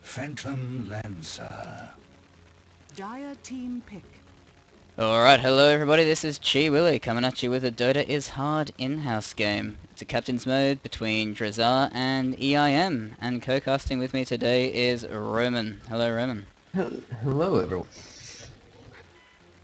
Phantom Lancer. Dire team pick. Alright, hello everybody, this is Chi Willy coming at you with a Dota is Hard in-house game. It's a captain's mode between Drazar and EIM, and co-casting with me today is Roman. Hello Roman. Hello everyone.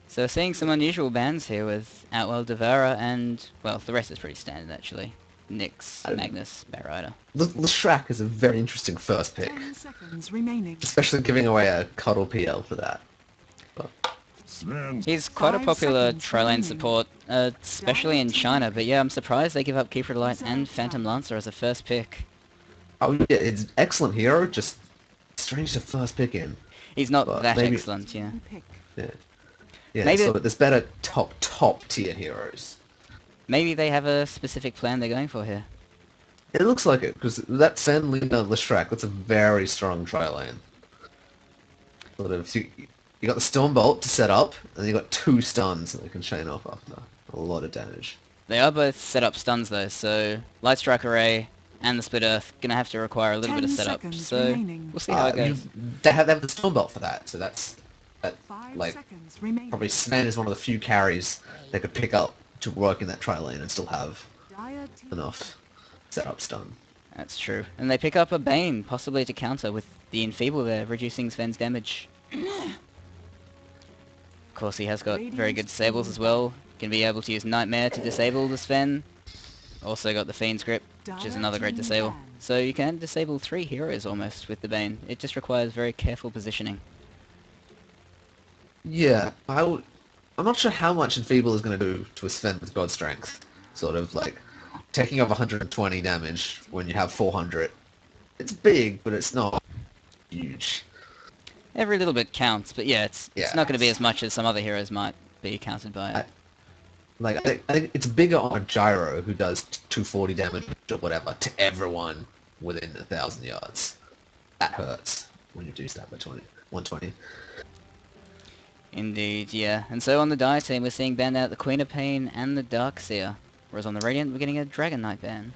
So seeing some unusual bans here with Outwell, Devara, and, well, the rest is pretty standard actually. Nyx, Magnus, Batrider. Leshrac is a very interesting first pick, 10 seconds remaining. especially giving away a Cuddle PL for that. But He's quite a 5 popular seconds tri-lane remaining. support, especially in China, but yeah, I'm surprised they give up Keeper Light and Phantom Lancer as a first pick. oh yeah, it's an excellent hero, just strange to first pick in. He's not But that maybe- excellent, yeah. Pick. Yeah, Maybe- so there's better top tier heroes. Maybe they have a specific plan they're going for here. It looks like it, because that Fen, Lina, Leshrac, that's a very strong tri-lane. Sort of, so you got the Stormbolt to set up, and then you got 2 stuns that they can chain off after. A lot of damage. They are both set up stuns though, so Light Strike Array and the Split Earth gonna have to require a little bit of 10 setup, seconds so remaining. we'll see how it goes. They have the Stormbolt for that, so that's 5 like, seconds remaining. probably Sven is one of the few carries they could pick up to work in that tri-lane and still have Dire team enough setup stun. That's true. And they pick up a Bane, possibly to counter with the Enfeeble there, reducing Sven's damage. Of course he has got very good disables as well. Can be able to use Nightmare to disable the Sven. Also got the Fiend's Grip, which is another great disable. So you can disable 3 heroes almost with the Bane. It just requires very careful positioning. Yeah, I'm not sure how much Enfeeble is going to do to a Sven with God Strength. Sort of like taking off 120 damage when you have 400. It's big, but it's not huge. Every little bit counts, but yeah, it's Yeah. not going to be as much as some other heroes might be counted by it. Like, I think it's bigger on a Gyro who does 240 damage or whatever to everyone within 1,000 yards. That hurts when you do that by 120. Indeed, yeah. And so on the Dire team, we're seeing banned out the Queen of Pain and the Darkseer. Whereas on the Radiant, we're getting a Dragon Knight ban.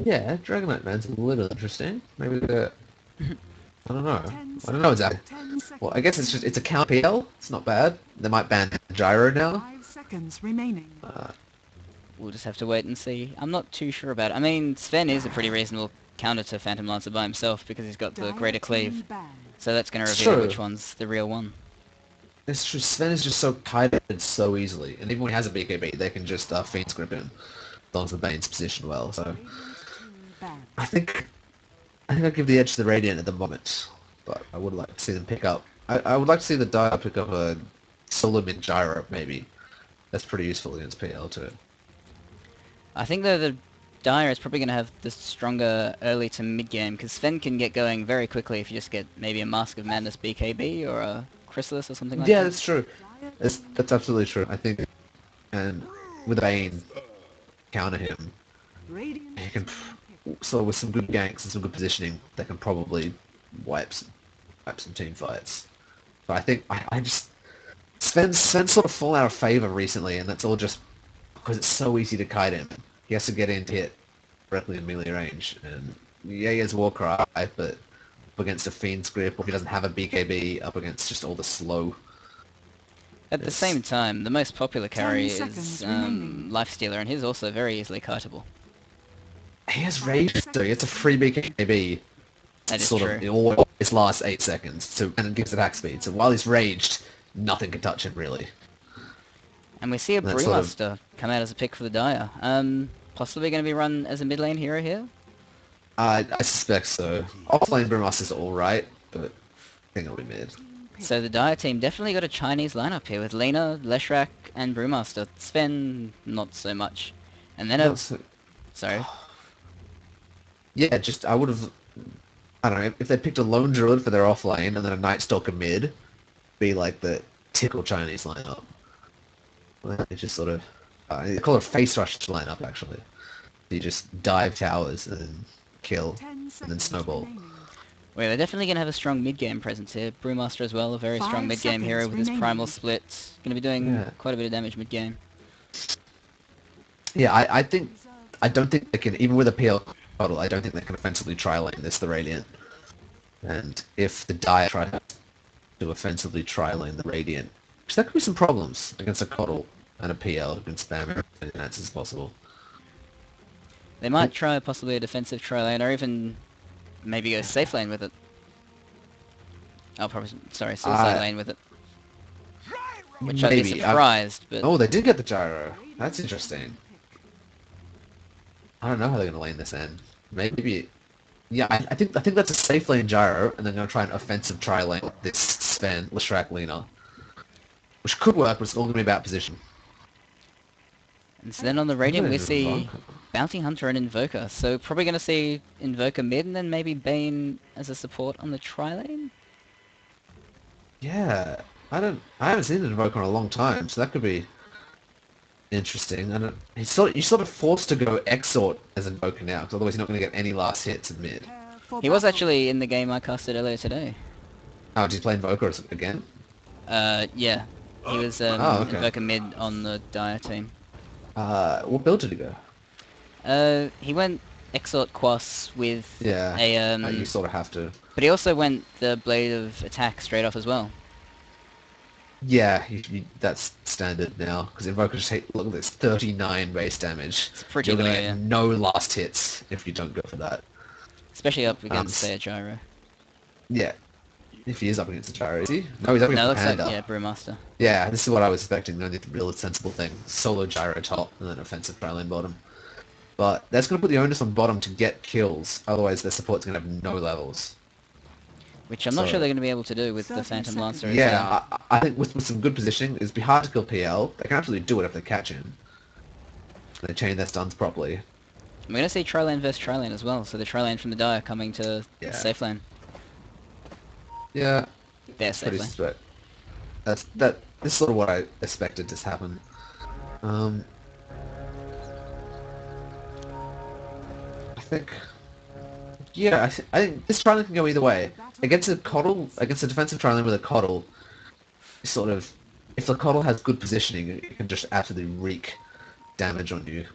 Yeah, Dragon Knight Man's a little interesting. Maybe the... I don't know. 10 I don't know exactly. 10 seconds. Well, I guess it's a count PL. It's not bad. They might ban Gyro now. 5 seconds remaining. We'll just have to wait and see. I'm not too sure about it. I mean, Sven is a pretty reasonable counter to Phantom Lancer by himself because he's got the Dire Greater team Cleave. banned. So that's going to It's reveal true. which one's the real one. It's true. Sven is just so kited so easily, and even when he has a BKB, they can just Fiend's Grip him as long as the Bane's positioned well. So Radiant team banned. I think I'd give the edge to the Radiant at the moment, but I would like to see them pick up. I would like to see the Dire pick up a solo mid Gyro maybe. That's pretty useful against PL too. I think though the Dire is probably going to have the stronger early to mid game because Sven can get going very quickly if you just get maybe a Mask of Madness BKB or a Chrysalis or something like Yeah, that. that's true. Dire That's absolutely true. I think, and with Bane counter him, Radiant he can. team pick. So with some good ganks and some good positioning, they can probably wipe some team fights. But I think I just Sven's sort of fallen out of favor recently, and that's all just because it's so easy to kite him. He has to get in to hit directly in melee range, and yeah, he has Warcry, but up against a Fiend's Grip, or if he doesn't have a BKB, up against just all the slow. At the Yes. same time, the most popular carry 10 is seconds remaining. Lifestealer, and he's also very easily kiteable. He has Rage, so he gets a free BKB. That is Sort true. of, it always lasts 8 seconds, so and it gives attack speed. So while he's raged, nothing can touch him really. And we see a That's sort of- Brewmaster come out as a pick for the Dire. Possibly going to be run as a mid lane hero here. I suspect so. Offlane Brewmaster's alright, but I think it'll be mid. So the Dire team definitely got a Chinese lineup here with Lina, Leshrac, and Brewmaster. Sven, not so much. And then a... Sorry. Yeah, just I would have. I don't know if they picked a lone druid for their offlane and then a Night Stalker mid, be like the typical Chinese lineup. Well, it's just sort of. They call it a face rush lineup actually. You just dive towers and then kill 10 and then seconds snowball. remaining. Well, they're definitely going to have a strong mid-game presence here. Brewmaster as well, a very 5 strong mid-game hero seconds with his primal remaining. split. Going to be doing Yeah. quite a bit of damage mid-game. Yeah, I think I don't think they can even with a PL model. I don't think they can offensively tri-lane this the Radiant. And if the Dire try to offensively tri-lane the Radiant, which that could be some problems against a Coddle and a PL who can spam as many answers as possible. They might try possibly a defensive tri lane, or even maybe go safe lane with it. Oh, probably, sorry, suicide lane with it. Which I'd be Maybe. surprised, but... Oh, they did get the gyro. That's interesting. I don't know how they're going to lane this in. Maybe... Yeah, I think that's a safe lane gyro, and they're going to try an offensive tri-lane with this Sven, Leshrac, Lina. Which could work, but it's all going to be about position. And so then on the Radiant we see Bounty Hunter and Invoker, so probably going to see Invoker mid and then maybe Bane as a support on the tri-lane? Yeah, I haven't seen an Invoker in a long time, so that could be interesting. You're sort of forced to go Exort as Invoker now, because otherwise you're not going to get any last hits in mid. He was actually in the game I casted earlier today. Oh, did you play Invoker again? Yeah. He was okay. Invoker mid on the Dire team. What build did he go? He went Exort Quas with Yeah, you sort of have to. But he also went the Blade of Attack straight off as well. Yeah, that's standard now, because Invoker just look at this, 39 base damage. It's pretty You're low, going to yeah. get no last hits if you don't go for that. Especially up against, say, a Gyro. Yeah. If he is up against a Gyro, is he? No, he's up against No, a looks like, Panda. yeah, Brewmaster. Yeah, this is what I was expecting. The only real sensible thing. Solo Gyro top, and then offensive tri-lane bottom. But that's going to put the onus on bottom to get kills, otherwise their support's going to have no levels. Which I'm not sure they're going to be able to do with the Phantom Lancer. Yeah, I think with some good positioning, it'd be hard to kill PL. They can absolutely do it if they catch him. They chain their stuns properly. I'm going to see tri-lane versus tri-lane as well, so the tri-lane from the Dire coming to safe lane. Yeah, Their safe pretty lane. sweet. This is sort of what I expected to happen. I think... Yeah, I think this tri-lane can go either way. Against a Coddle, against a defensive tri-lane with a Coddle, sort of... If the Coddle has good positioning, it can just absolutely wreak damage on you.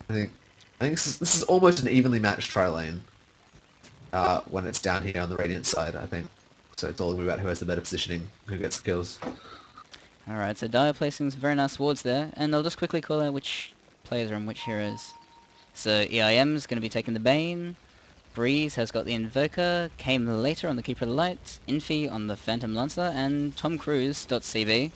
I think this is almost an evenly matched tri-lane when it's down here on the Radiant side, I think. So it's all about who has the better positioning, who gets the kills. Alright, so Dire placing some very nice wards there, and I'll just quickly call out which players are on which heroes. So EIM's going to be taking the Bane, Breeze has got the Invoker, came later on the Keeper of the Light, Infi on the Phantom Lancer, and Tom Cruise.cb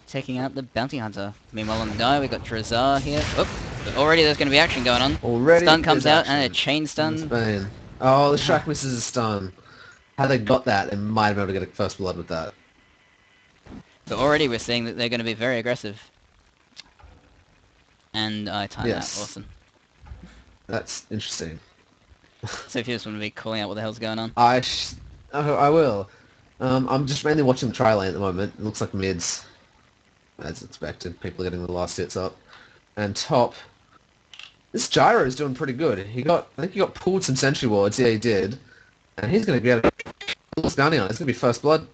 taking out the Bounty Hunter. Meanwhile on the Dire we've got Drazar here. Oop, but already there's going to be action going on. Already Stun comes out action. and a chain stun. Bane. Oh, the Shrek misses a stun. Had they got that, they might have been able to get a first blood with that. But already we're seeing that they're going to be very aggressive. And I timed that, awesome. That's interesting. So if you just want to be calling out what the hell's going on. I will. I'm just mainly watching the tri-lane at the moment. It looks like mids, as expected. People are getting the last hits up. And top, this Gyro is doing pretty good. I think he got pulled some sentry wards. Yeah, he did. And he's going to get a bounty on it. It's going to be first blood.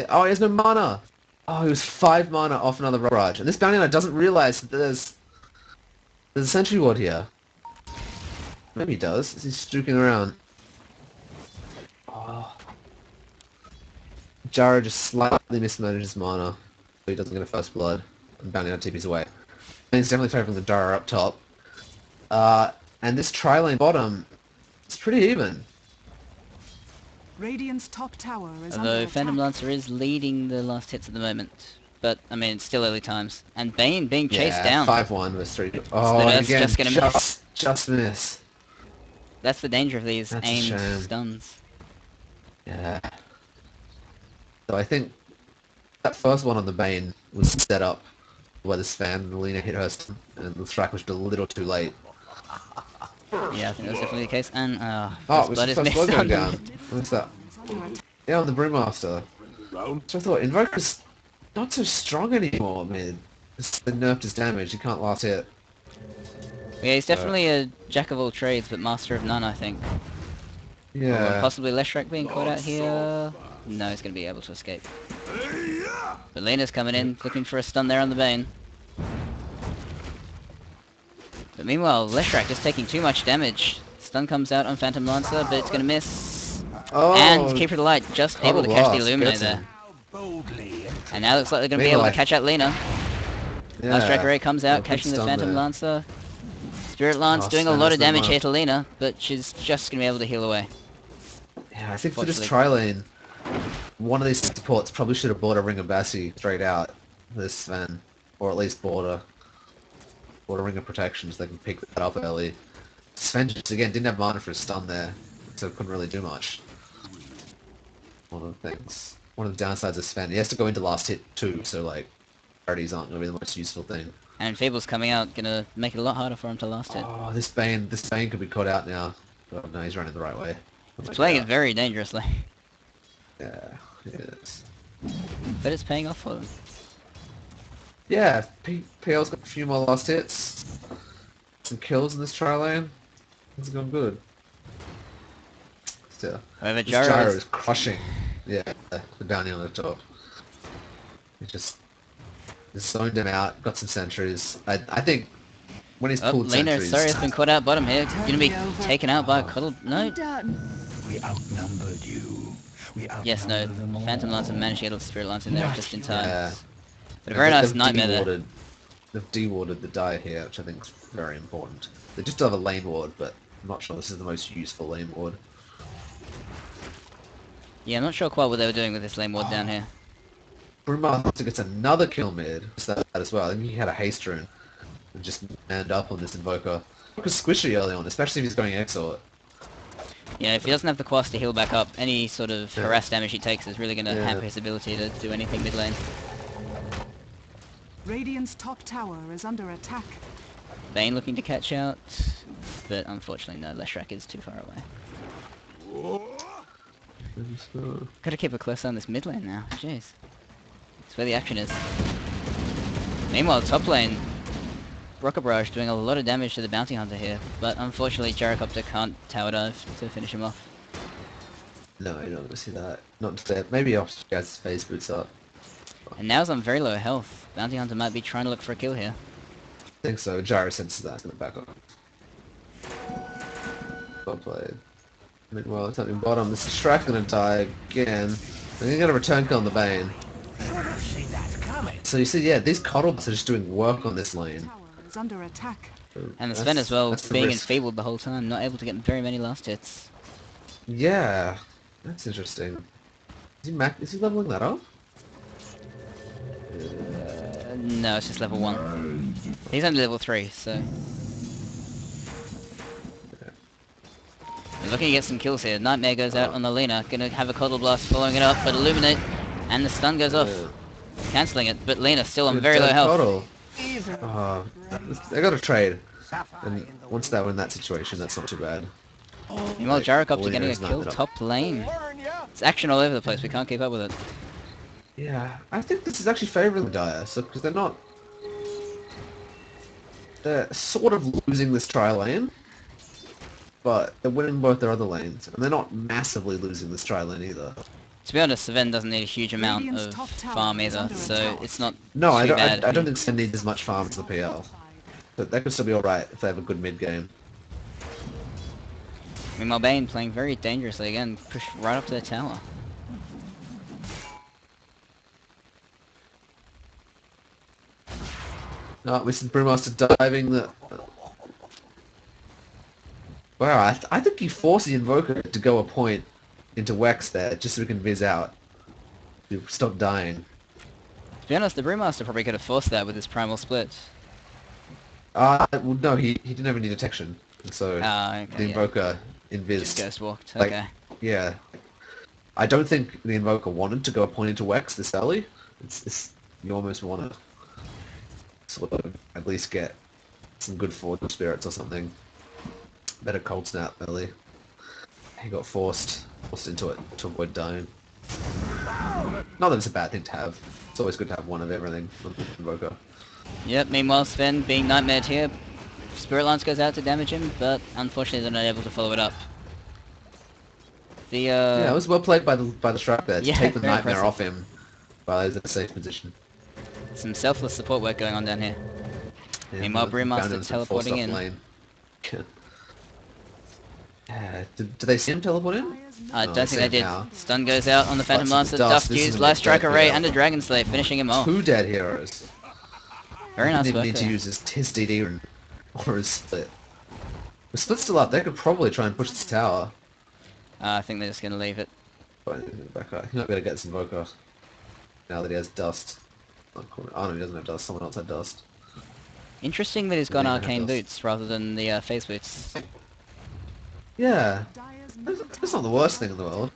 Oh, he has no mana. Oh, he was 5 mana off another barrage. And this bounty hunter doesn't realize that there's a sentry ward here. Maybe he does. He's stooking around. Oh. Gyro just slightly mismanages mana, so he doesn't get a first blood. And bounty hunter TP's away. And he's definitely favoring the Gyro up top. And this tri-lane bottom, it's pretty even. Radiant's top tower is Although under Phantom attack. Lancer is leading the last hits at the moment. But, I mean, it's still early times. And Bane being chased down. 5-1 was 3. Oh, So and that's again, just gonna miss. just miss. That's the danger of these That's a aimed shame. stuns. Yeah. So I think that first one on the Bane was set up by this fan, and Lina hit her stun, and the strike was a little too late. Yeah, I think that's definitely the case. And, Oh, first it was blood the is first missed blood going on down. them. What's that? Yeah, on the Brewmaster. So I thought, Invoker's not so strong anymore, man. They nerfed his damage, he can't last hit. Yeah, he's definitely a jack of all trades, but master of none, I think. Yeah. Or possibly Leshrac being caught out here. No, he's going to be able to escape. But Lina's coming in, looking for a stun there on the Bane. But meanwhile, Leshrac is taking too much damage. Stun comes out on Phantom Lancer, but it's going to miss. Oh, And Keeper of the Light just able to catch the Blast Illuminate gets there. him. Boldly. And now looks like they're going to be able to Meanwhile, catch out Lena. Last Striker Ray comes out, good catching the stun Phantom there. Lancer. Spirit Lance Oh, doing a Sven lot has of no damage mana. here to Lena, but she's just going to be able to heal away. Yeah, I think for this Fortunately. tri-lane, one of these supports probably should have bought a Ring of Bassi straight out for this Sven. Or at least bought a Ring of Protection so they can pick that up early. Sven just, again, didn't have mana for his stun there, so couldn't really do much. One of the things. One of the downsides of Sven. He has to go into last hit too, so like, priorities aren't going to be the most useful thing. And Enfeeble's coming out, going to make it a lot harder for him to last hit. Oh, this Bane could be caught out now. Oh, no, he's running the right way. He's playing it very dangerously. Yeah, he is. But it's paying off for them. Yeah, PL's got a few more last hits. Some kills in this tri-lane. It's going good. Still. However, This Gyro Gyro is... is crushing. Yeah, the bounty on the top. He just zoned him out, got some sentries. I think when he's Oh, pulled Lena, sentries... sorry, has been caught out bottom here. Going to be taken out by a Cuddle... No. We outnumbered you. We outnumbered Yes, no. them all. Phantom Lancer managed to get a Spirit Lance in there just in time. Yeah. But a very nice They've Nightmare there. They've dewarded the die here, which I think is very important. They just have a lane ward, but I'm not sure this is the most useful lane ward. Yeah, I'm not sure quite what they were doing with this lane ward down here. Brewmaster gets another kill mid, so that as well. I think he had a haste rune and just manned up on this Invoker. It was squishy early on, especially if he's going Exort. Yeah, if he doesn't have the quest to heal back up, any sort of Yeah. harass damage he takes is really going to Yeah. hamper his ability to do anything mid lane. Radiant's top tower is under attack. Bane looking to catch out, but unfortunately no, Leshrac is too far away. Gotta keep a close eye on this mid lane now, jeez. That's where the action is. Meanwhile, top lane, Rocket Barrage doing a lot of damage to the Bounty Hunter here, but unfortunately Gyrocopter can't tower dive to finish him off. No, you're not going to see that. Not today. Maybe after Gaz's phase boots up. And now's on very low health. Bounty Hunter might be trying to look for a kill here. I think so. Gyro senses that. It's going to back up. Well played. Meanwhile, it's something bottom. This Shrek going to die again. They're going to get a return kill on the Bane. See that coming. So you see, yeah, these Coddlebots are just doing work on this lane. Tower is under attack. And the Sven as well, That's the being risk. enfeebled the whole time, not able to get very many last hits. Yeah, that's interesting. Is he leveling that up? No, it's just level 1. He's only level 3, so... We're looking to get some kills here. Nightmare goes out on the Lena, gonna have a Coddle Blast following it up, but Illuminate, and the stun goes off, cancelling it, but Lena still on very low health. Coddle. Oh, they got to trade. And once they're in that situation, that's not too bad. Meanwhile, Like, Gyrocopter Lena getting a is kill knifed up. top lane. It's action all over the place, we can't keep up with it. Yeah, I think this is actually favourably dire, so because they're sort of losing this tri lane, but they're winning both their other lanes, and they're not massively losing this tri lane either. To be honest, Sven doesn't need a huge amount Radiant's of top tower farm is either, under so attack. it's not No, too I don't. bad. I don't think Sven needs as much farm as the PL, but they could still be all right if they have a good mid game. Meanwhile, Bane playing very dangerously again, pushed right up to the tower. No, we see Brewmaster diving the. Wow, I think he forced the Invoker to go a point into Wex there, just so we can Viz out. To stop dying. To be honest, the Brewmaster probably could have forced that with his Primal Split. Well, no, he didn't have any detection, and so Ah, okay, the yeah. Invoker Just invised. Ghost Walked, Like, okay. Yeah, I don't think the Invoker wanted to go a point into Wex this early. You almost want to sort of at least get some good forward spirits or something. Better cold snap early. He got forced into it to avoid dying. Not that it's a bad thing to have. It's always good to have one of everything on the Invoker. Yep, meanwhile Sven being Nightmared here. Spirit Lance goes out to damage him, but unfortunately they're not able to follow it up. The Yeah, it was well played by the Shrap there to yeah, take the very Nightmare impressive. off him while he's in a safe position. some selfless support work going on down here. Yeah, Meanwhile, found him Brewmaster some teleporting forced in. off lane. Yeah, do they see him teleport in? I No, don't think they did. now. Stun goes out on the Phantom But Lancer, Dust, Dust this is used, a Life bit Strike dead Array, here. and a Dragon Slave, finishing him off. 2 dead heroes. Very He nice didn't even work need to there. use his DD or his split. The split's still up. They could probably try and push this tower. I think they're just going to leave it. But back up. He might be able to get this Invoker now that he has Dust. Oh no, he doesn't have Dust. Someone else had Dust. Interesting that he's They gone don't have Arcane Dust. Boots rather than the Phase Boots. Yeah, Dire's middle that's not the tower worst is thing in the under world.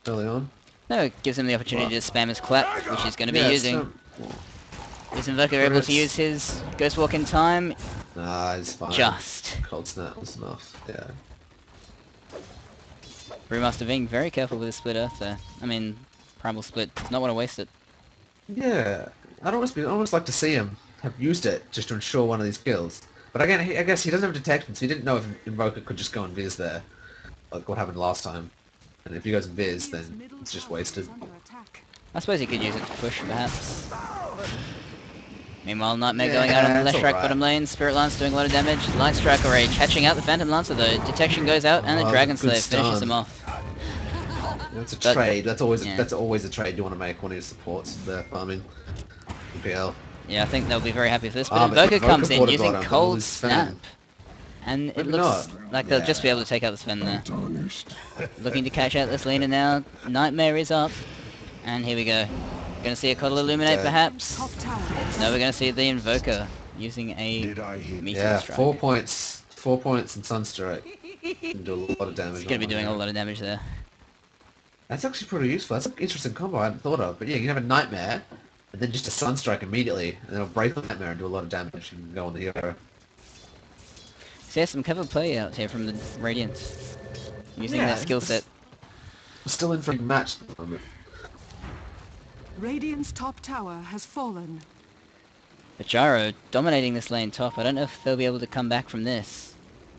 Early on. No, it gives him the opportunity to spam his clap, which he's going to be Yeah, using. Is Invoker able to use his Ghost Walk in time? Nah, it's fine. Just. Cold Snap was enough. Yeah. Brewmaster being very careful with his Split Earth there. I mean, Primal Split. Does not want to waste it. Yeah, I'd almost like to see him have used it just to ensure one of these kills. But again, I guess he doesn't have detection, so he didn't know if Invoker could just go and Viz there, like what happened last time. And if he goes and Viz, Dire's then middle it's just tower wasted. is under attack. I suppose he could use it to push, perhaps. Meanwhile, Nightmare going out on the Yeah, left it's track alright. bottom lane. Spirit Lance doing a lot of damage. Light Strike Array catching out the Phantom Lancer though. Detection goes out and the Oh, Dragon good Slave finishes stun. him off. That's a But- trade. That's always yeah. that's always a trade you want to make when he supports the farming. PL. Yeah, I think they'll be very happy with this. But Ah, but Invoker comes in would've using got him, Cold his Snap. Sven. And it Maybe looks not. like they'll just be Yeah. able to take out the Sven there. Looking to catch out this Lena now. Nightmare is up. And here we go. Gonna see a Coddle Illuminate Dead. perhaps? Top tower is No, we're gonna see the Invoker using a Did I hit? Meteor Yeah, Strike. 4 points. 4 points and Sunstrike. Can do a lot of damage. He's gonna be on doing a one lot of damage there. That's actually pretty useful. That's an interesting combo I hadn't thought of. But yeah, you can have a Nightmare, and then just a Sunstrike immediately, and it'll break the Nightmare and do a lot of damage and go on the hero. So yeah, some clever play out here from the Radiant. Using Yeah, that skill it's- set. We're still in for a match at the moment. Radiant's top tower has fallen. But Gyro dominating this lane top. I don't know if they'll be able to come back from this.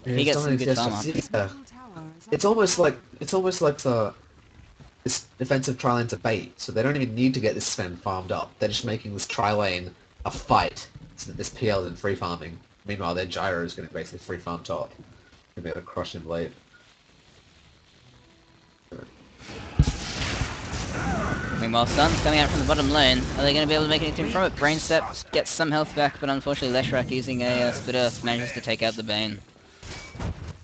If he gets some good farm up. Yeah. Middle tower is It's under almost like this defensive tri lane's a bait, so they don't even need to get this Sven farmed up. They're just making this tri lane a fight, so that this PL isn't free farming. Meanwhile, their Gyro is going to basically free farm top. Gonna be able to crush him late. Meanwhile, Sun's coming out from the bottom lane. Are they going to be able to make anything from it? Brain Step gets some health back, but unfortunately Leshrac using a Split Earth manages to take out the Bane.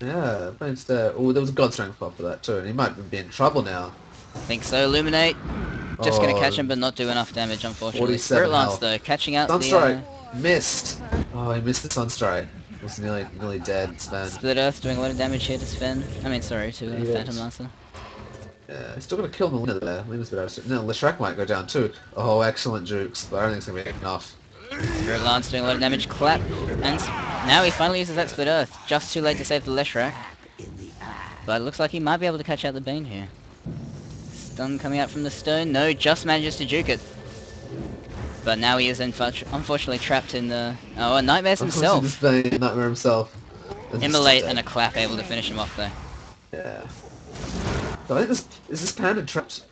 Yeah, thanks to... Oh, there was a God Strength pop for that too, and he might be in trouble now. Think so, Illuminate. Just going to catch Oh, him, but not do enough damage, unfortunately. 47 Spirit Lance, health. though, catching out Sunstrike! Missed! Oh, he missed the Sunstrike. Was nearly dead, Sven. the Split Earth, doing a lot of damage here to Sven. I mean, sorry, to He Phantom is. Lancer. Yeah, he's still gonna kill Melina there. Melina's a bit no, Leshrac might go down too. Oh, excellent jukes, but I don't think it's gonna be enough. Spirit Lance doing a lot of damage. Clap. And now he finally uses that Split Earth. Just too late to save the Leshrac. But it looks like he might be able to catch out the Bane here. Stun coming out from the stone. No, just manages to juke it. But now he is unfortunately trapped in the... Oh, and Nightmares himself. This Bane, Nightmare himself. Immolate and a clap able to finish him off there. Yeah. So I think this Panda trapped?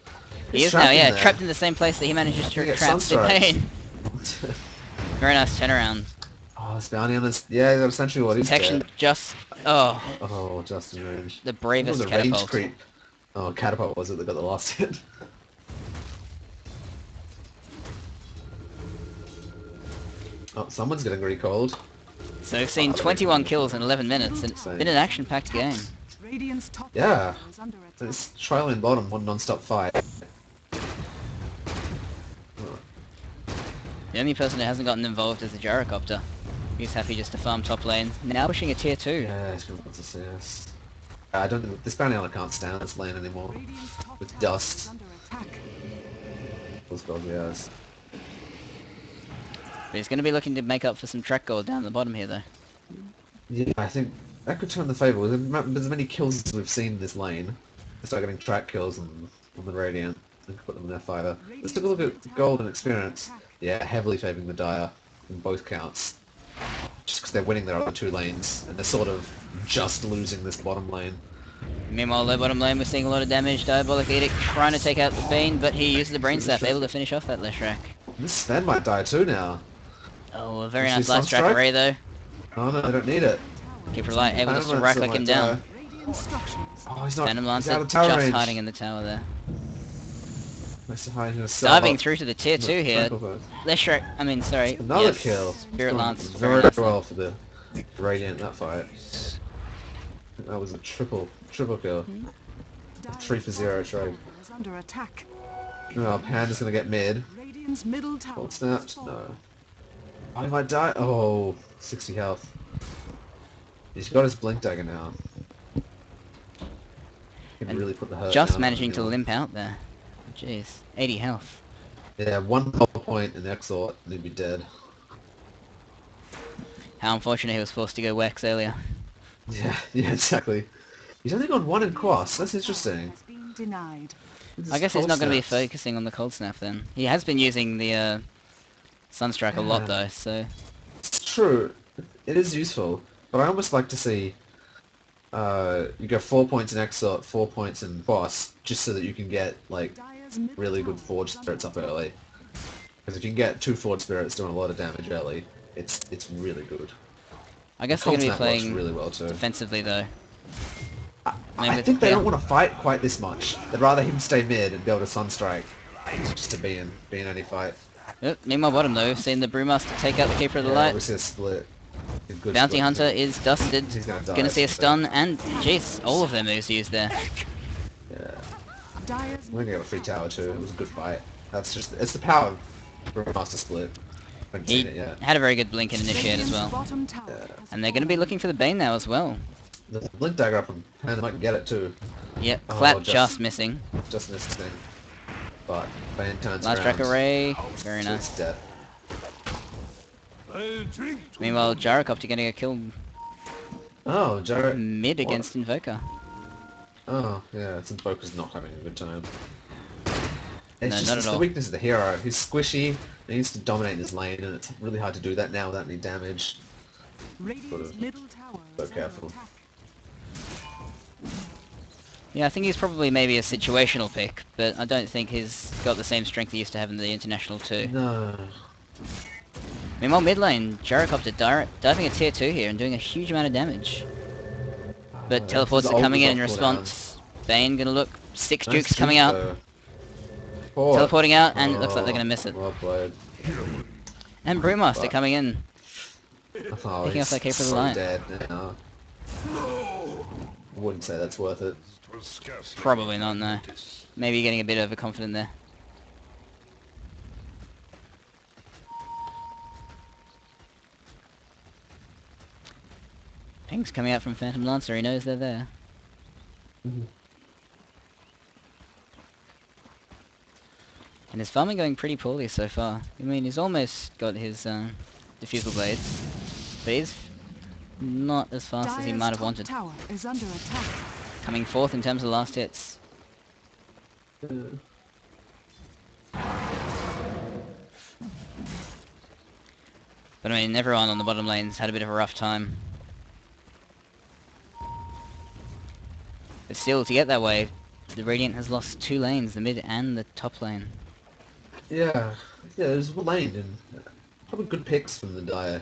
He He's is now, in yeah, there. trapped in the same place that he manages to He gets trap the Sunstrike. Bane. Very nice turnaround. Oh, this bounty on this. Yeah, that's essentially what he's Protection dead. just... Oh, Oh, just in range. the What bravest was the range catapult. creep? Oh, catapult was it that got the last hit? Oh, someone's getting recalled. So we've seen 21 kills in 11 minutes, and it's been an action-packed game. Radiant's top Yeah. tower is under attack. This trial in bottom, one non-stop fight. The only person who hasn't gotten involved is the Gyrocopter. He's happy just to farm top lane. Now pushing a tier 2. Yeah, he's gonna put this CS. I don't think this bounty hunter can't stand this lane anymore. Radiant's top With tower dust. is under attack. Those gold yes. But he's going to be looking to make up for some track gold down the bottom here, though. Yeah, I think that could turn the favour. With as many kills as we've seen in this lane, they start getting track kills on the Radiant and put them in their fighter. Let's take a look at gold and experience. Yeah, heavily favouring the Dire in both counts. Just because they're winning their other two lanes, and they're sort of just losing this bottom lane. Meanwhile, low bottom lane, we're seeing a lot of damage. Diabolic Edict trying to take out the Bane, but he uses the Brain Sap, able to finish off that Leshrac. This Sven might die too now. Oh, a very You nice see Light Strike Sunstrike? Array, though. Oh no, I don't need it. Keeper Light able just to Phantom right Lancer click him might down. die. instructions. Oh, he's not. Phantom He's Lancer out of tower just range. hiding in the tower there. Nice to hide in a cell Diving up. through to the tier 2 here. Sorry. Another yes. kill. Spirit Going Lance. very nicely. well for the Radiant in that fight. That was a triple kill. 3 for 0 trade. Is under attack. Oh, Panda's gonna get mid. Radiant's middle tower. Cold snapped? No. I might die. Oh, 60 health. He's got his blink dagger now. He can And really put the hurt Just down managing on to anyone. limp out there. Jeez. 80 health. Yeah, one power point in Exort and he'd be dead. How unfortunate he was forced to go Wex earlier. Yeah, exactly. He's only got 1 in Quas. That's interesting. Has been denied. I guess he's Cold not going to be snaps. focusing on the cold snap then. He has been using the Sunstrike a lot Yeah. though, so... It's true. It is useful, but I almost like to see you go 4 points in Exort, 4 points in Boss, just so that you can get like Dire's middle really good tower Forge is under Spirits up attack. early. Because if you can get 2 Forge Spirits doing a lot of damage early, it's really good. I guess Cold we're going to be Snap works playing really well too. defensively though. I think they don't want to fight quite this much. They'd rather him stay mid and be able to Sunstrike just to be in any fight. Meanwhile bottom though, we've seen the Brewmaster take out the Keeper of the Yeah, Light. we see a split. A good Bounty split Hunter too. is dusted. He's gonna die, Gonna see a so- stun, and jeez, all of their moves used there. Yeah. Dire's We're gonna get a free tower too. It was a good fight. It's the power of Brewmaster split. Haven't He seen it yet. had a very good blink and initiate as Radiant's well. bottom tower Yeah. has And they're gonna be fallen. looking for the Bane now as well. There's a blink dagger up and Panda might get it too. Yep, Oh, Clap just- just missing. Just missed the thing. But Bane turns Last around. track array, very to nice. its death. Meanwhile, Gyrocopter getting a kill Oh, Jared. mid What? against Invoker. Oh, yeah, since Boker's not having a good time. No, It's just not it's at the all. weakness of the hero. He's squishy, he needs to dominate his lane, and it's really hard to do that now without any damage. Radiant's middle tower So is under careful. attack. Yeah, I think he's probably maybe a situational pick, but I don't think he's got the same strength he used to have in the International 2. No. Meanwhile, mid lane, Gyrocopter diving a tier 2 here and doing a huge amount of damage. But teleports are coming in response. Bane gonna look, 6 Nice jukes coming out, though. Four. teleporting out, and it looks like they're Oh, gonna miss it. Well played. And Brewmaster Fuck. coming in. Oh, Picking he's off that Keeper of the so Light. dead now. Wouldn't say that's worth it. Probably not, no. Maybe getting a bit overconfident there. Ping's coming out from Phantom Lancer, he knows they're there. Mhm. And his farming going pretty poorly so far. I mean, he's almost got his diffusal blades, but he's not as fast as he Dire's might have top wanted. tower is under attack. Coming fourth in terms of last hits. But I mean, everyone on the bottom lane's had a bit of a rough time. But still, to get that way, the Radiant has lost 2 lanes, the mid and the top lane. Yeah, there's one lane and probably good picks from the Dire.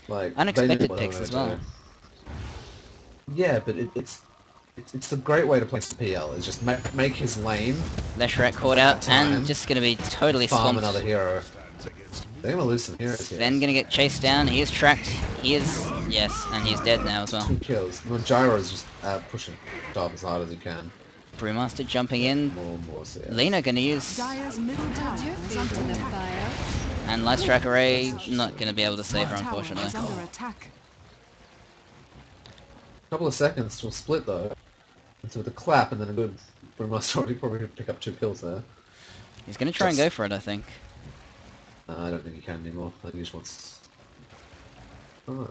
Like Unexpected they knew what they picks were as gonna well. do. Yeah, but it's a great way to play the PL. Is just make his lane Leshrac caught out Time. and just gonna be totally farm swamped. another hero. They're gonna lose some heroes here. Then gonna get chased down, he is tracked, he is, yes, and he's dead now as well. 2 kills. Well, Gyro is just pushing top as hard as he can. Brewmaster jumping in, More so, yeah. Lena gonna use, Dire's middle tower is under attack. and Leshrac array not gonna be able to save her Top tower unfortunately. is under attack. Couple of seconds to split though. And so with a clap and then a good Brewmaster already probably could pick up 2 kills there. He's gonna try and go for it, I think. I don't think he can anymore. I think he just wants... Oh.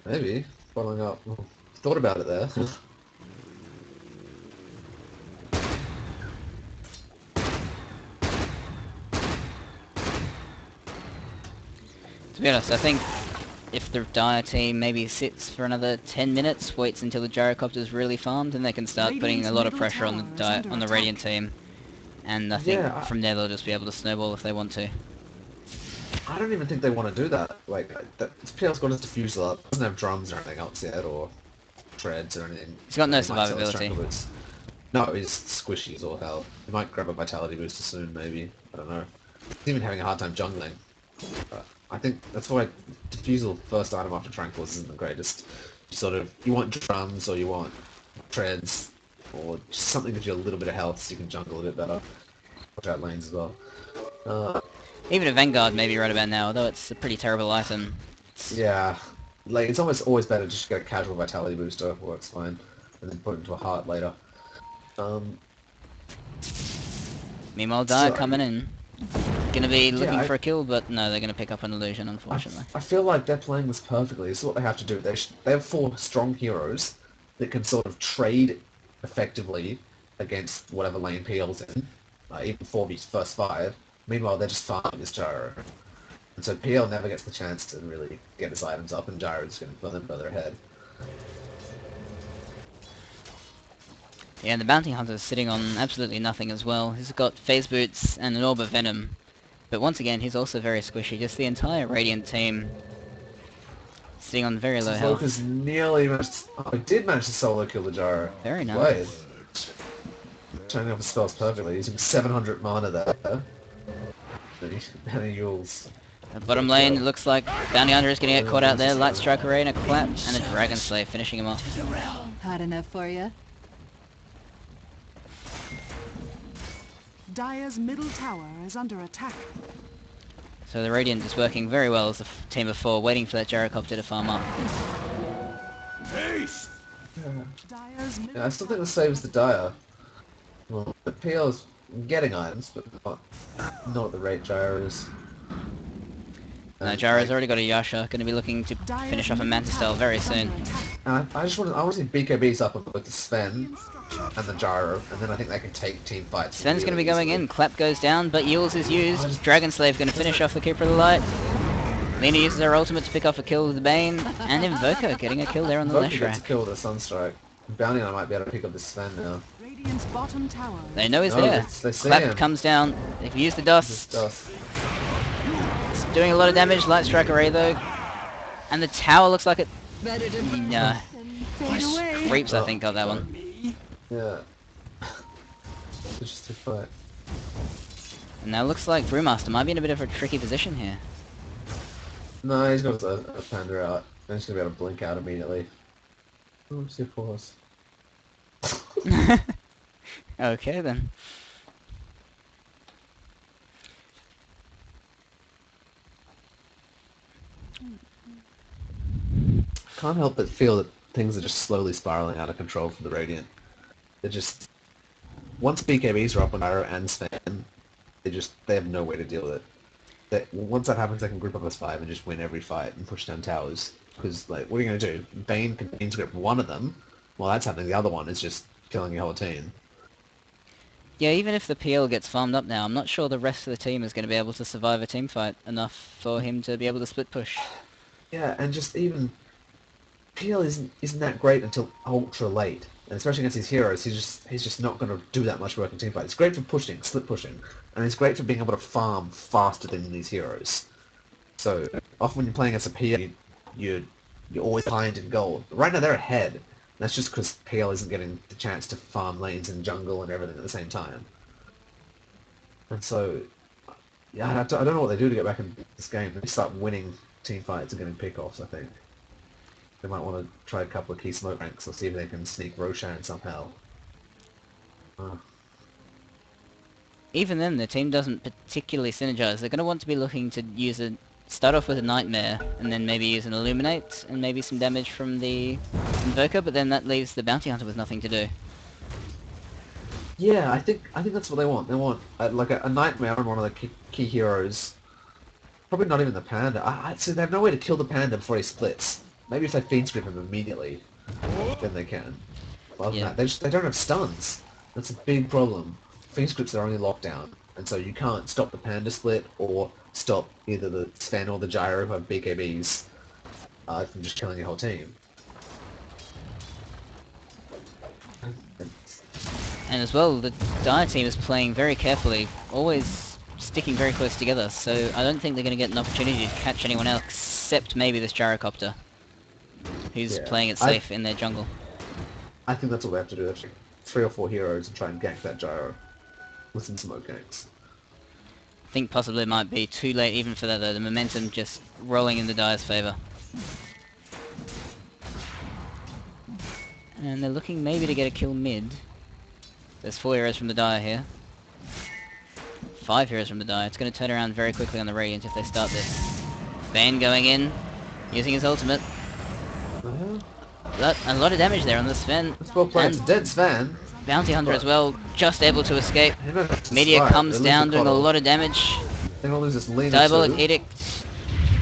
Maybe. Following up. Well, thought about it there. To be honest, I think if the Dire team maybe sits for another 10 minutes, waits until the Gyrocopter's really farmed, then they can start putting a Radiant's lot of middle pressure on the tower is under Radiant attack. team. And I think Yeah, from there they'll just be able to snowball if they want to. I don't even think they want to do that. Like, PL's got his diffuser up. Doesn't have drums or anything else yet, or treads or anything. He's got no He might sell his survivability. Tranquil Boots. No, he's squishy as all hell. He might grab a vitality booster soon, maybe. I don't know. He's even having a hard time jungling. But I think that's why Diffusal first item after Tranquilus isn't the greatest. You want drums or you want treads or just something that gives you a little bit of health so you can jungle a bit better. Watch out lanes as well. Even a Vanguard maybe right about now, although it's a pretty terrible item. Yeah, like it's almost always better just to get a casual vitality booster, works fine, and then put it into a heart later. Meanwhile, Dire So- coming in. Gonna be looking I- for a kill, but no, they're gonna pick up an illusion, unfortunately. I feel like they're playing this perfectly. This is what they have to do. They have 4 strong heroes that can sort of trade effectively against whatever lane PL's in, even 4v first 5. Meanwhile, they're just farming this Gyro. And so PL never gets the chance to really get his items up, and Gyro's going to put them further ahead. Yeah, and the Bounty Hunter's sitting on absolutely nothing as well. He's got Phase Boots and an Orb of Venom. But once again, he's also very squishy. Just the entire Radiant team sitting on very low health. Lucas nearly managed. Oh, he did manage to solo kill the Gyro. Very nice. Wait. Turning off his spells perfectly, using 700 mana there. And he yules. Bottom lane, it looks like Bounty Hunter is going to get caught out there. Light Strike Array and a clap, and a Dragon Slave finishing him off. Hot enough for you? Dire's middle tower is under attack. So the Radiant is working very well as a team of 4, waiting for that Gyrocopter to farm up. Haste! Dire's middle Yeah, I still think the saves the Dire. Well, the PL's getting items, but not at the rate Gyro is. Now And, Gyro's like, already got a Yasha, going to be looking to Dire's finish off a middle Mantis tower Style very is under soon. attack. I just want to see BKBs up with the Sven and the Gyro, and then I think they can take team fights. Sven's going to be really going easily. in, Clap goes down, but Yules is I used. just- Dragon Slave going to finish off the Keeper of the Light. Lena uses her ultimate to pick off a kill with the Bane, and Invoker getting a kill there on the Invoker left gets a rack. kill with a Sunstrike. Bounty Hunter might be able to pick up this Sven now. Radiant's bottom tower. They know he's No, there. they see Clap him. comes down, they've used the This dust. stuff. It's doing a lot of damage, Light Strike Array though. And the tower looks like it... Better to Nah, fade away. Creeps I think got that one. Yeah. It's just a fight. And now it looks like Brewmaster might be in a bit of a tricky position here. No, he's got a Panda out. And he's going to be able to blink out immediately. Oh, see a pause. Okay then. Can't help but feel that things are just slowly spiraling out of control for the Radiant. They're just... Once BKBs are up on Arrow and Sven, they have no way to deal with it. Once that happens, they can group up as 5 and just win every fight and push down towers. Because, like, what are you going to do? Bane can integrate one of them. While that's happening, the other one is just killing your whole team. Yeah, even if the PL gets farmed up now, I'm not sure the rest of the team is going to be able to survive a team fight enough for him to be able to split push. Yeah, and just even... PL isn't that great until ultra late. And especially against these heroes, he's just not going to do that much work in teamfight. It's great for pushing, split pushing, and it's great for being able to farm faster than these heroes. So often when you're playing as a PL, you're always behind in gold. But right now they're ahead. That's just because PL isn't getting the chance to farm lanes and jungle and everything at the same time. And so, yeah, I don't know what they do to get back in this game. They start winning team fights and getting pickoffs, I think. They might want to try a couple of key smoke ranks or see if they can sneak Roshan somehow. Even then, the team doesn't particularly synergize. They're going to want to be looking to start off with a Nightmare, and then maybe use an Illuminate, and maybe some damage from the Invoker, but then that leaves the Bounty Hunter with nothing to do. Yeah, I think that's what they want. They want like a Nightmare on one of the key heroes. Probably not even the Panda. So they have no way to kill the Panda before he splits. Maybe if they Fiend Script him immediately, then they can. Other than Yeah. that, they don't have stuns. That's a big problem. Fiend Scripts are only lockdown, and so you can't stop the Panda split or stop either the Sven or the Gyro who have BKBs from just killing your whole team. And as well, the Dire team is playing very carefully, always sticking very close together, so I don't think they're going to get an opportunity to catch anyone else except maybe this gyrocopter, who's Yeah, playing it safe in their jungle. I think that's what we have to do. Actually, 3 or 4 heroes and try and gank that gyro with some smoke ganks. I think possibly it might be too late even for that though, the momentum just rolling in the Dire's favour. And they're looking maybe to get a kill mid. There's 4 heroes from the Dire here. 5 heroes from the Dire. It's going to turn around very quickly on the Radiant if they start this. Bane going in, using his ultimate. A lot of damage there on the Sven. That's well played. It's And dead Sven. Bounty Hunter as well, just able to escape. He might have to Meteor slide. comes They lose down, the doing a Coddle. lot of damage. They're gonna lose this Lena Diabolic too. Edict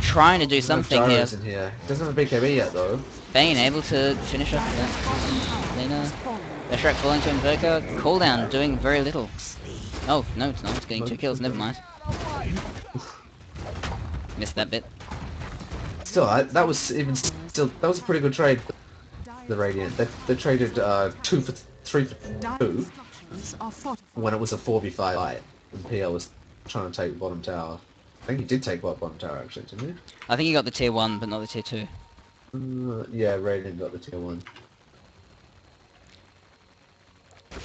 trying to do something here. Gyros in here. He doesn't have a BKB yet though. Bane able to finish off that. Lena. Leshrac falling to Invoker. Cooldown doing very little. Oh, no it's not. It's getting 2 kills. Never mind. Missed that bit. Still, that was a pretty good trade. The Radiant. They traded 2 for 3 for 2 Structures are fortified. when it was a 4v5 fight and PL was trying to take bottom tower. I think he did take bottom tower actually, didn't he? I think he got the tier 1, but not the tier 2. Yeah, Radiant got the tier 1.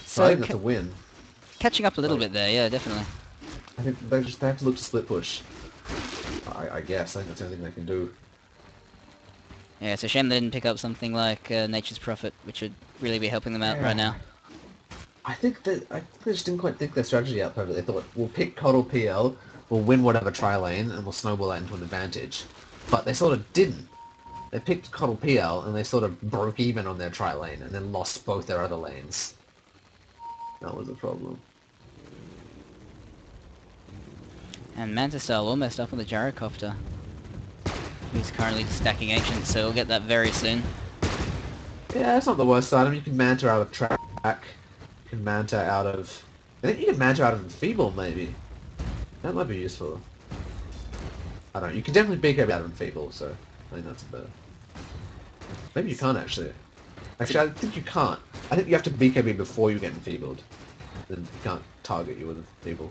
So, I think that's a win. catching up a little bit there, yeah, definitely. I think they have to look to split push. I guess. I think that's the only thing they can do. Yeah, it's a shame they didn't pick up something like Nature's Prophet, which would really be helping them out right now. I think they just didn't quite think their strategy out perfectly. They thought, we'll pick Coddle PL, we'll win whatever tri-lane, and we'll snowball that into an advantage. But they sort of didn't. They picked Coddle PL, and they sort of broke even on their tri-lane, and then lost both their other lanes. That was a problem. And Mantisal almost up on the gyrocopter. He's currently stacking Ancient, so we'll get that very soon. Yeah, that's not the worst item. You can Manta out of Track. You can Manta out of... I think you can Manta out of Enfeeble, maybe. That might be useful. I don't know. You can definitely BKB out of Enfeeble, so I think that's better. Maybe you can't, actually. Actually, I think you can't. I think you have to BKB before you get Enfeebled. Then you can't target you with Enfeeble.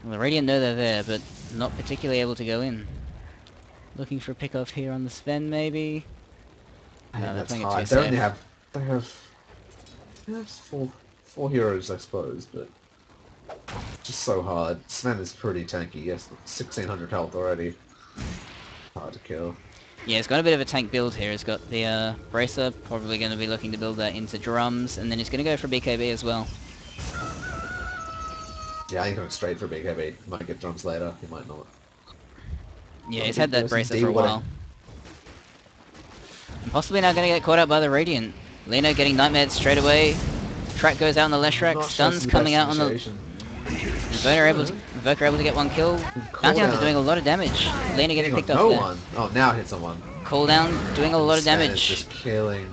Well, the Radiant know they're there, but not particularly able to go in. Looking for a pick-off here on the Sven, maybe? I think No, they're that's playing it hard. too They only safe. have... They have four heroes, I suppose, but... Just so hard. Sven is pretty tanky. Yes, 1600 health already. Hard to kill. Yeah, it's got a bit of a tank build here. It's got the Bracer, probably going to be looking to build that into drums, and then he's going to go for BKB as well. Yeah, he's going straight for BKB. He might get drums later, he might not. Yeah, Oh, he's had that there's Bracer D for a water. while. And possibly now going to get caught up by the Radiant. Lena getting Nightmared straight away. Track goes out on the Leshrac. Not Stuns sure coming out on the... initiation. Invoker able to get 1 kill. Bounty Hunter doing a lot of damage. Lena getting picked no off there. one. Oh, now hits on one. Cooldown doing a lot of Sven is damage. just killing.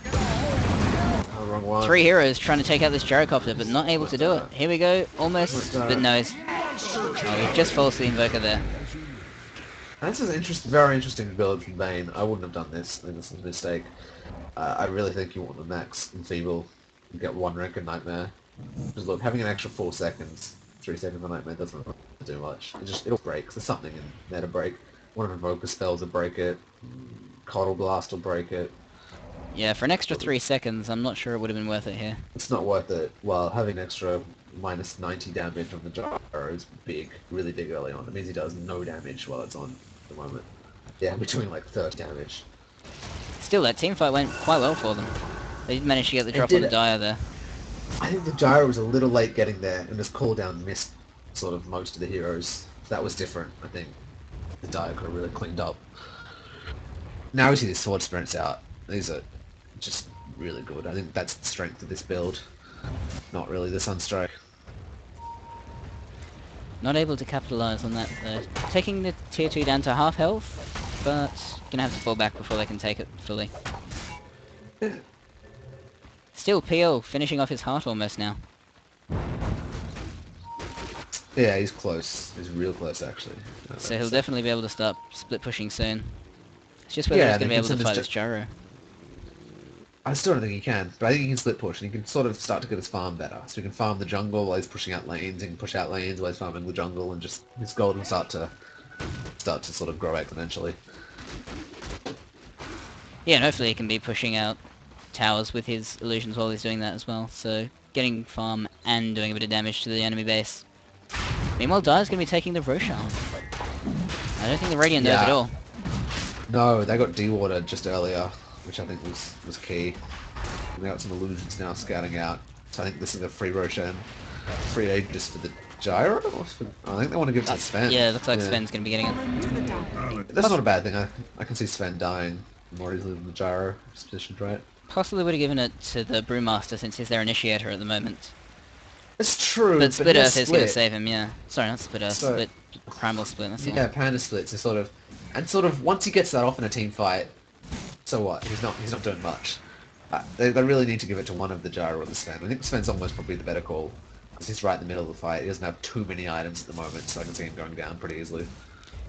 Oh, wrong one. 3 heroes trying to take out this gyrocopter, but not able to do it. Here we go, almost, but no. Oh, he just falls to the Invoker there. This is an very interesting build from Bane. I wouldn't have done this. I think this is a mistake. I really think you want to max Enfeeble and get 1 rank of Nightmare. Because look, having an extra 4 seconds, 3 seconds of Nightmare doesn't do much. It'll break. There's something in there to break. One of Invoker spells will break it. Coddle Blast will break it. Yeah, for an extra 3 seconds, I'm not sure it would have been worth it here. It's not worth it. Well, having extra minus 90 damage on the gyro is big, really big early on. It means he does no damage while it's on at the moment. Yeah, we're doing like 30 damage. Still, that teamfight went quite well for them. They did manage to get the drop on the Dire there. I think the gyro was a little late getting there, and this cooldown missed sort of most of the heroes. If that was different, I think the Dire could have really cleaned up. Now we see the sword sprints out. These are just really good. I think that's the strength of this build. Not really the Sunstrike. Not able to capitalize on that though. Taking the tier 2 down to half health, but gonna have to fall back before they can take it fully. Still, PL finishing off his heart almost now. Yeah, he's close. He's real close, actually. So he'll definitely be able to start split pushing soon. It's just whether he's going to be able to fight this gyro. I still don't think he can, but I think he can split push, and he can sort of start to get his farm better. So he can farm the jungle while he's pushing out lanes, he can push out lanes while he's farming the jungle, and just his gold can start to sort of grow exponentially. Yeah, and hopefully he can be pushing out towers with his illusions while he's doing that as well. So getting farm and doing a bit of damage to the enemy base. Meanwhile, Dire's going to be taking the Roshan. I don't think the Radiant knows at all. No, they got dewatered just earlier, which I think was key. And they got some illusions now scouting out. So I think this is a free Roshan. Free Aegis for the Gyro? I think they want to give it to Sven. Yeah, it looks like Sven's going to be getting it. Fallen to the dire. That's not a bad thing. I can see Sven dying more easily than the Gyro. It's positioned right. Possibly would have given it to the Brewmaster since he's their initiator at the moment. It's true, But Split he Earth has is going to Split. save him, yeah. Sorry, not Split Earth, So- Split Primal Split, that's the Yeah, one. Panda splits is sort of once he gets that off in a team fight, so what? He's not doing much. They really need to give it to one of the Gyro or the Sven. I think Sven's almost probably the better call because he's right in the middle of the fight. He doesn't have too many items at the moment, so I can see him going down pretty easily.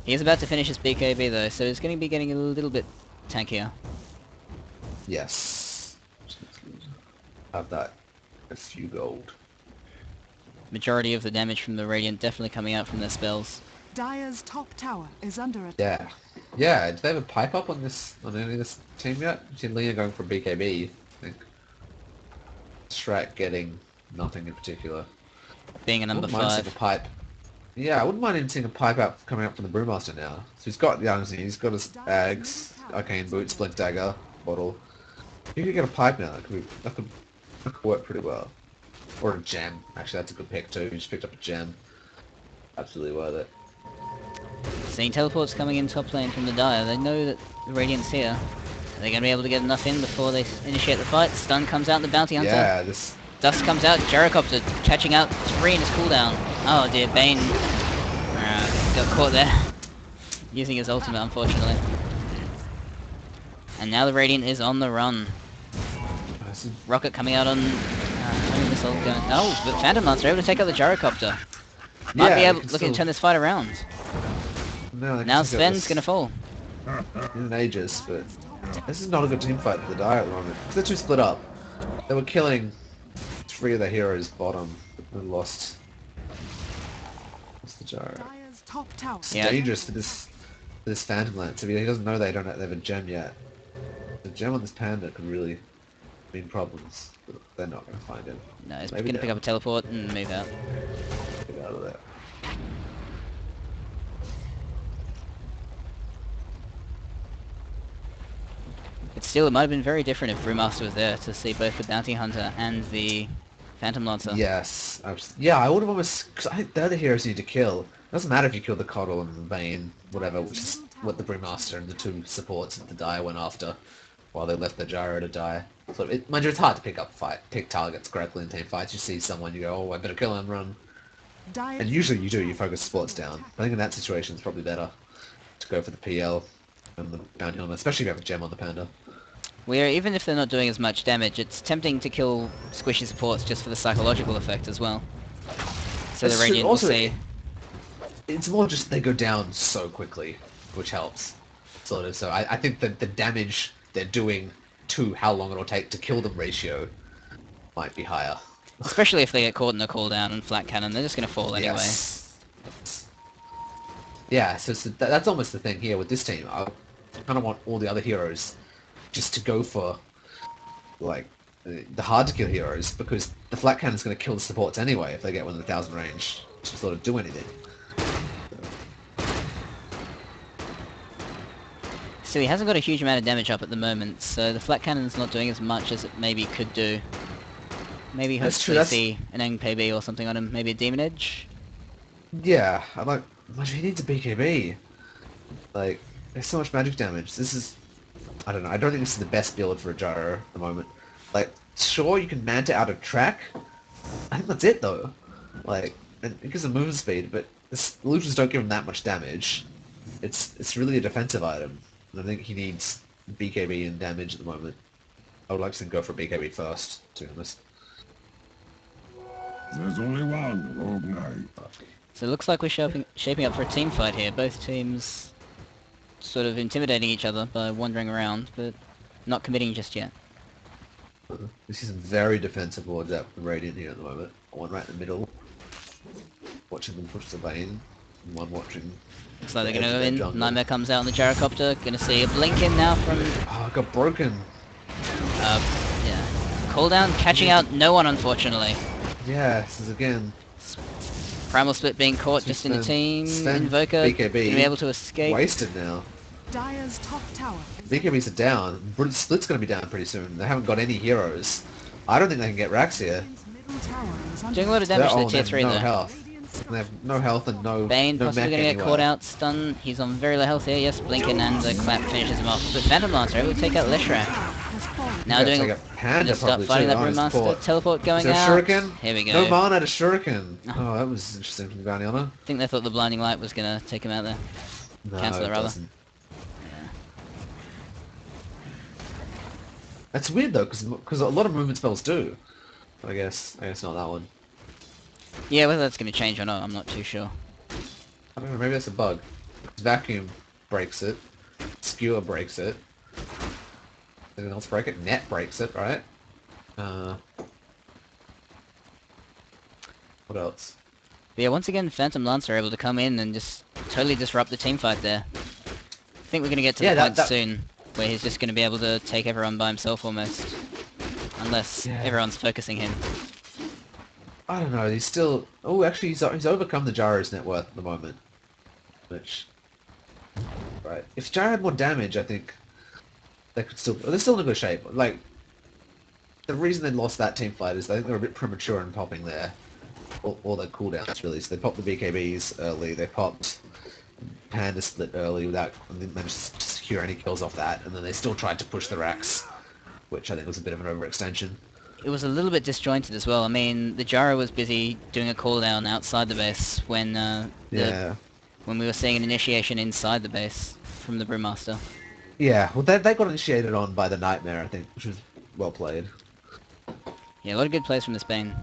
He's about to finish his BKB though, so he's going to be getting a little bit tankier. Yes. Have that. A few gold. Majority of the damage from the Radiant definitely coming out from their spells. Dire's top tower is under attack. Yeah. Yeah, do they have a pipe up on any of this team yet? I've seen Lena going for BKB, I think. Strat getting nothing in particular. Being a I number wouldn't mind seeing 5. a pipe. Yeah, I wouldn't mind him seeing a pipe out coming up from the Brewmaster now. So he's got he's got his Ags, Arcane Boot, Splint Dagger, Bottle. You could get a pipe now, that could work pretty well. Or a gem. Actually, that's a good pick too. You just picked up a gem. Absolutely worth it. Seeing teleports coming in top lane from the Dire, they know that the Radiant's here. Are they going to be able to get enough in before they initiate the fight? Stun comes out, the Bounty Hunter. Yeah, this... Dust comes out, Gyrocopter catching out 3 in his cooldown. Oh dear, Bane got caught there. Using his ultimate, unfortunately. And now the Radiant is on the run. Rocket coming out on... missile going... Oh, but Phantom Lancer able to take out the Gyrocopter. Might be able looking to turn this fight around. No, Now Sven's gonna fall. in ages, but this is not a good team fight for the Dire at the moment. They're too split up. They were killing 3 of their heroes bottom and lost the Gyro. Dire's top tower. It's Yeah. dangerous for this Phantom Lance. If he doesn't know they have a gem yet. The gem on this Panda could really mean problems. But they're not going to find him. No, he's Maybe gonna pick now. up a teleport and move out. Get out of there. But still, it might have been very different if Brewmaster was there to see both the Bounty Hunter and the Phantom Lancer. Yes. Yeah, I would have almost... Because I think they're the heroes you need to kill. It doesn't matter if you kill the Coddle and the Vayne, whatever, which is what the Brewmaster and the 2 supports of the Dire went after, while they left the Gyro to die. So mind you, it's hard to pick targets correctly in team fights. You see someone, you go, oh, I better kill him, run. Dire And usually you do, you focus sports down. I think in that situation it's probably better to go for the PL and the Bounty Hunter, especially if you have a gem on the Panda. Where even if they're not doing as much damage, it's tempting to kill squishy supports just for the psychological effect as well. So That's the true. Radiant will Also, see. It's more just they go down so quickly, which helps. Sort of. So I think that the damage they're doing to how long it'll take to kill them ratio might be higher. Especially if they get caught in a cooldown and flat cannon, they're just gonna fall anyway. Yes. Yeah, so that's almost the thing here with this team. I kind of want all the other heroes just to go for, like, the hard-to-kill heroes, because the flat cannon's going to kill the supports anyway if they get within 1,000 range to sort of do anything. So he hasn't got a huge amount of damage up at the moment, so the flat cannon's not doing as much as it maybe could do. Maybe That's true, hopefully see an NPB or something on him, maybe a Demon Edge? Yeah, he needs a BKB. Like, there's so much magic damage. This is... I don't know, I don't think this is the best build for a Gyro at the moment. Like, sure, you can Manta out of track. I think that's it, though. Like, and it gives him movement speed, but the illusions don't give him that much damage. It's really a defensive item. And I think he needs BKB and damage at the moment. I would like to see him go for BKB first, to be honest. There's only one rogue knight. So it looks like we're shaping up for a team fight here. Both teams sort of intimidating each other by wandering around, but not committing just yet. We see some very defensive wards out from Radiant here at the moment. One right in the middle, watching them push the lane, and one watching. So they're the gonna edge go of their in. jungle. Nightmare comes out on the gyrocopter. Gonna see a blink in now from Oh, it got broken. yeah. Cooldown catching out no one unfortunately. Yeah, this is again. Primal Split being caught just in the team. Invoker BKB gonna be able to escape. wasted now. Dire's top tower is BKBs are down. Split's going to be down pretty soon. They haven't got any heroes. I don't think they can get Rax here. Radiant's middle tower is under Doing a lot of attack. damage to the They tier have 3 no though. health. Radiant's And they have no health and no Bane no possibly mech gonna get anywhere. caught out, stun. He's on very low health here. Yes, blinking and the clap finishes him off. But Phantom Lancer able to take out Leshrac. has fallen. Now Yeah, doing take a Panda gonna start probably fighting too. that Oh, his Brewmaster. port. Teleport going Is there a out. shuriken? Here we go. No mana to shuriken. Oh, that was interesting from the bounty hunter. I think they thought the blinding light was gonna take him out there. No, Cancel it, it rather. doesn't. That's weird though, because a lot of movement spells do. I guess not that one. Yeah, whether that's gonna change or not, I'm not too sure. I don't know, maybe that's a bug. Vacuum breaks it. Skewer breaks it. Anything else break it? Net breaks it, right? What else? But yeah, once again, Phantom Lancer are able to come in and just totally disrupt the team fight there. I think we're gonna get to Yeah, the point that- soon where he's just gonna be able to take everyone by himself almost. Unless Yeah. everyone's focusing him. I don't know, he's still... Oh, actually, he's overcome the Gyro's net worth at the moment. Which... Right. If Gyro had more damage, I think... They could still... They're still in a good shape. Like... The reason they lost that team fight is I think they were a bit premature in popping all their cooldowns, really. So they popped the BKBs early, they popped Panda Split early without... And didn't manage to secure any kills off that, and then they still tried to push the Rax, which I think was a bit of an overextension. It was a little bit disjointed as well. I mean, the Gyro was busy doing a cooldown outside the base when Yeah. when we were seeing an initiation inside the base from the Brewmaster. Yeah, well they got initiated on by the Nightmare, I think, which was well played. Yeah, a lot of good plays from this Bane.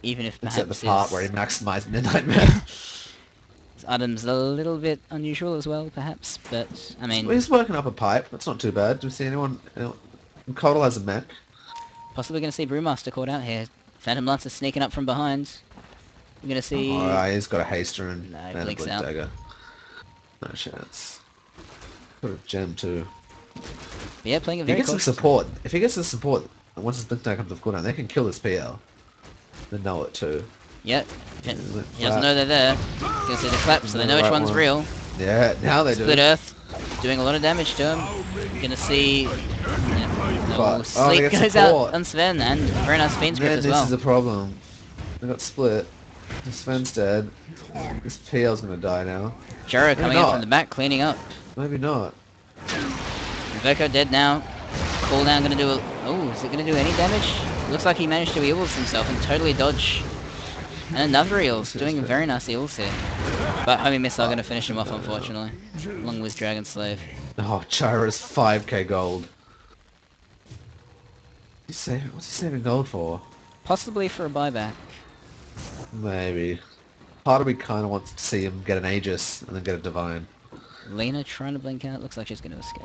Even if perhaps Except the part his, where he maximized the Nightmare. his item's a little bit unusual as well, perhaps. But I mean, Well, he's working up a pipe, that's not too bad. Do we see anyone... Codal has a mech. possibly going to see Brewmaster caught out here. Phantom Lancer sneaking up from behind. We're going to see. Oh, he's got a haster and No, he and a blinks blink out. dagger. No chance. Got a gem too. But yeah, playing it If he very gets some cautiously. support, once his blink dagger comes off cooldown, they can kill this PL. They know it too. Yep. He Flat. doesn't know they're there. He's going to see the clap, so they know which Right one's one. real. Yeah, now they do. Split Earth, doing a lot of damage to him. Gonna see. Yeah, But- oh, they Sleep get goes support. out on Sven, and very nice Fiend's Grip Man, as this well. is a problem. They got split. Sven's dead. This PL's gonna die now. Jaro Maybe coming in not. from the back, cleaning up. Maybe not. Invoker dead now. Cooldown gonna do a. Oh, is it gonna do any damage? Looks like he managed to eels himself and totally dodge. And another eels, doing very nice eels here. But Homie Missile gonna finish him off, unfortunately. Along with Dragon Slave. Oh, Chira's 5k gold. What's he saving gold for? Possibly for a buyback. Maybe. Part of me kind of wants to see him get an Aegis and then get a Divine. Lena trying to blink out, looks like she's gonna escape.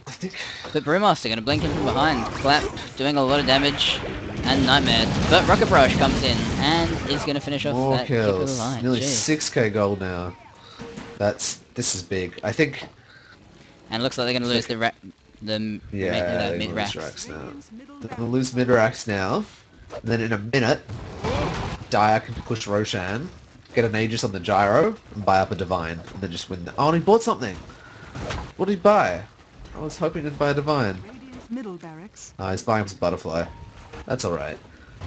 I think... But Brewmaster gonna blink in from behind. Clap, doing a lot of damage. And Nightmare. But Rocket Barrage comes in and is gonna finish off More that keep of the kills. line. Nearly Jeez. 6k gold now. This is big. I think... And it looks like they're gonna lose the Yeah, they're mid gonna racks. lose Rax now. Radiant's middle They're tower gonna lose mid-Rax now. And then in a minute, Dire can push Roshan, get an Aegis on the Gyro, and buy up a Divine, and then just win. Oh, and he bought something! What did he buy? I was hoping to buy a Divine. Radiant's middle barracks. He's buying some Butterfly. That's alright.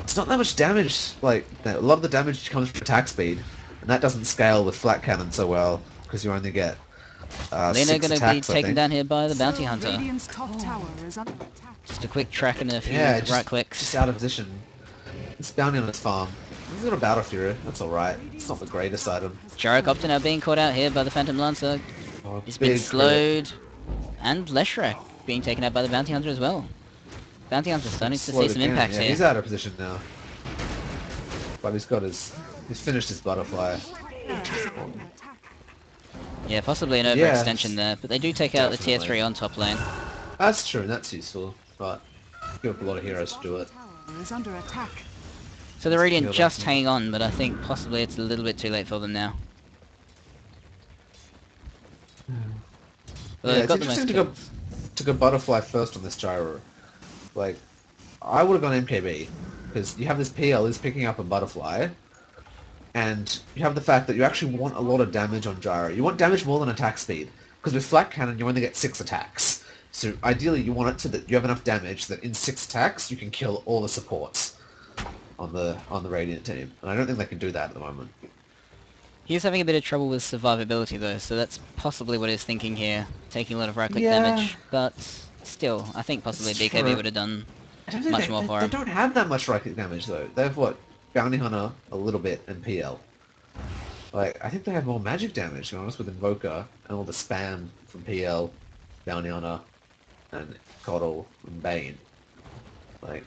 It's not that much damage, like, a lot of the damage comes from attack speed, and that doesn't scale with Flat Cannon so well, because you only get Lena 6 gonna attacks, be I taken think. down here by the Bounty Hunter. Radiant's top tower is under attack. Just a quick track and a few Yeah, right just clicks. out of position. It's Bounty on his farm. He's got a Battle Fury, that's alright. It's not the greatest item. Gyrocopter now being caught out here by the Phantom Lancer. Oh, He's big been crit. slowed. And Leshrac being taken out by the Bounty Hunter as well. Bounty Hunter's starting to see Slowed some again. impacts Yeah, here. he's out of position now. But he's finished his Butterfly. Yeah, possibly an Yeah, overextension there, but they do take out the tier definitely. 3 on top lane. That's true, and that's useful, but give up a lot of heroes to do it. Tower is under attack. So the Radiant Heal that just thing. hanging on, but I think possibly it's a little bit too late for them now. Well, Yeah, they've it's got the most interesting kills. to go butterfly first on this gyro. Like, I would have gone MKB because you have this PL is picking up a butterfly, and you have the fact that you actually want a lot of damage on gyro. You want damage more than attack speed because with flat cannon you only get 6 attacks. So ideally you want it so that you have enough damage that in 6 attacks you can kill all the supports on the Radiant team, and I don't think they can do that at the moment. He's having a bit of trouble with survivability though, so that's possibly what he's thinking here. Taking a lot of right-click Yeah. damage, but still, I think possibly It's BKB true. would have done I don't think much more for they him. don't have that much right-click damage though. They have what? Bounty Hunter a little bit and PL. Like, I think they have more magic damage, to be honest, with Invoker and all the spam from PL, Bounty Hunter, and Coddle and Bane. Like,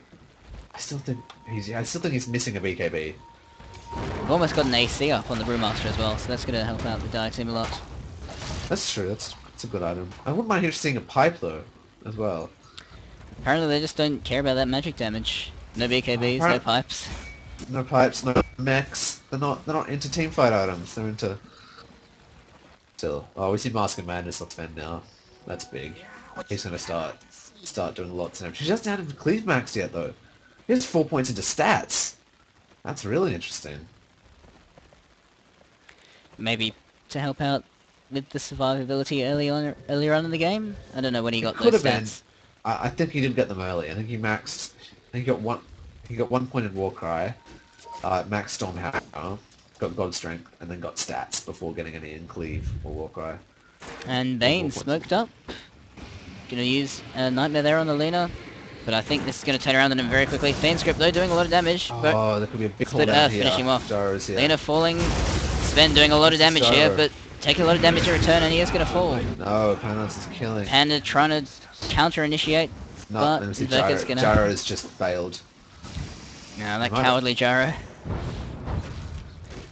I still think he's missing a BKB. We've almost got an AC up on the Brewmaster as well, so that's going to help out the Dire team a lot. That's true. That's a good item. I wouldn't mind here seeing a pipe though, as well. Apparently they just don't care about that magic damage. No BKBs, no Apparent- pipes. No pipes, no mechs. They're not into teamfight items. They're into. Still, oh, we see Mask of Madness on Sven now. That's big. He's gonna start doing lots of damage. He doesn't have cleave max yet though. He has 4 points into stats. That's really interesting. Maybe to help out with the survivability earlier on in the game? I don't know when he got Could those have been. stats. I think he did get them early. I think he maxed. I think he got one. He got 1 point in Warcry. Maxed Storm Hammer. Got God Strength, and then got stats before getting any in Cleave or Warcry. And Bane smoked up. Gonna use a Nightmare there on the Luna. But I think this is gonna turn around on him very quickly. Fane Script though doing a lot of damage. But Oh, there could be a big Split cooldown Earth here. finishing him off. Gyro's here. Luna falling. Sven doing a lot of damage here, Gyro. but taking a lot of damage in return, and he is gonna fall. No, Panos is killing. Panda trying to counter-initiate, No, but let me see, Invoker's gonna... Gyro's just failed. No, that Might have- cowardly Gyro.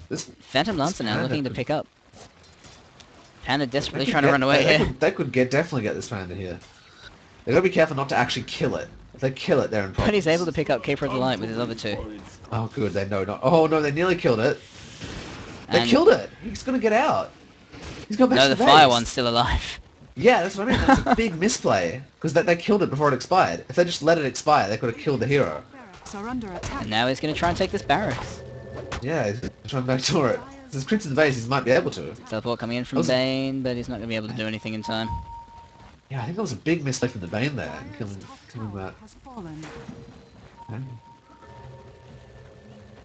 This Phantom Lancer now Panda looking to could- pick up. Panda desperately could trying to get- run away they here. They could definitely get this Panda here. They gotta be careful not to actually kill it. If they kill it, they're in But problems. he's able to pick up Keeper of the Light with his other two. Oh, good. They know not. Oh no, they nearly killed it. They And- killed it. He's gonna get out. He's going back No, to the the fire base. one's still alive. Yeah, that's what I mean. That's a big misplay because they killed it before it expired. If they just let it expire, they could have killed the hero. Barracks are under attack. And now he's gonna try and take this barracks. Yeah, he's trying to backdoor it. Since Crimson Base, he might be able to. Teleport coming in from That was a- Bane, but he's not gonna be able to do anything in time. Yeah, I think that was a big mistake from the Bane there, Dire's killing top that. tower has fallen.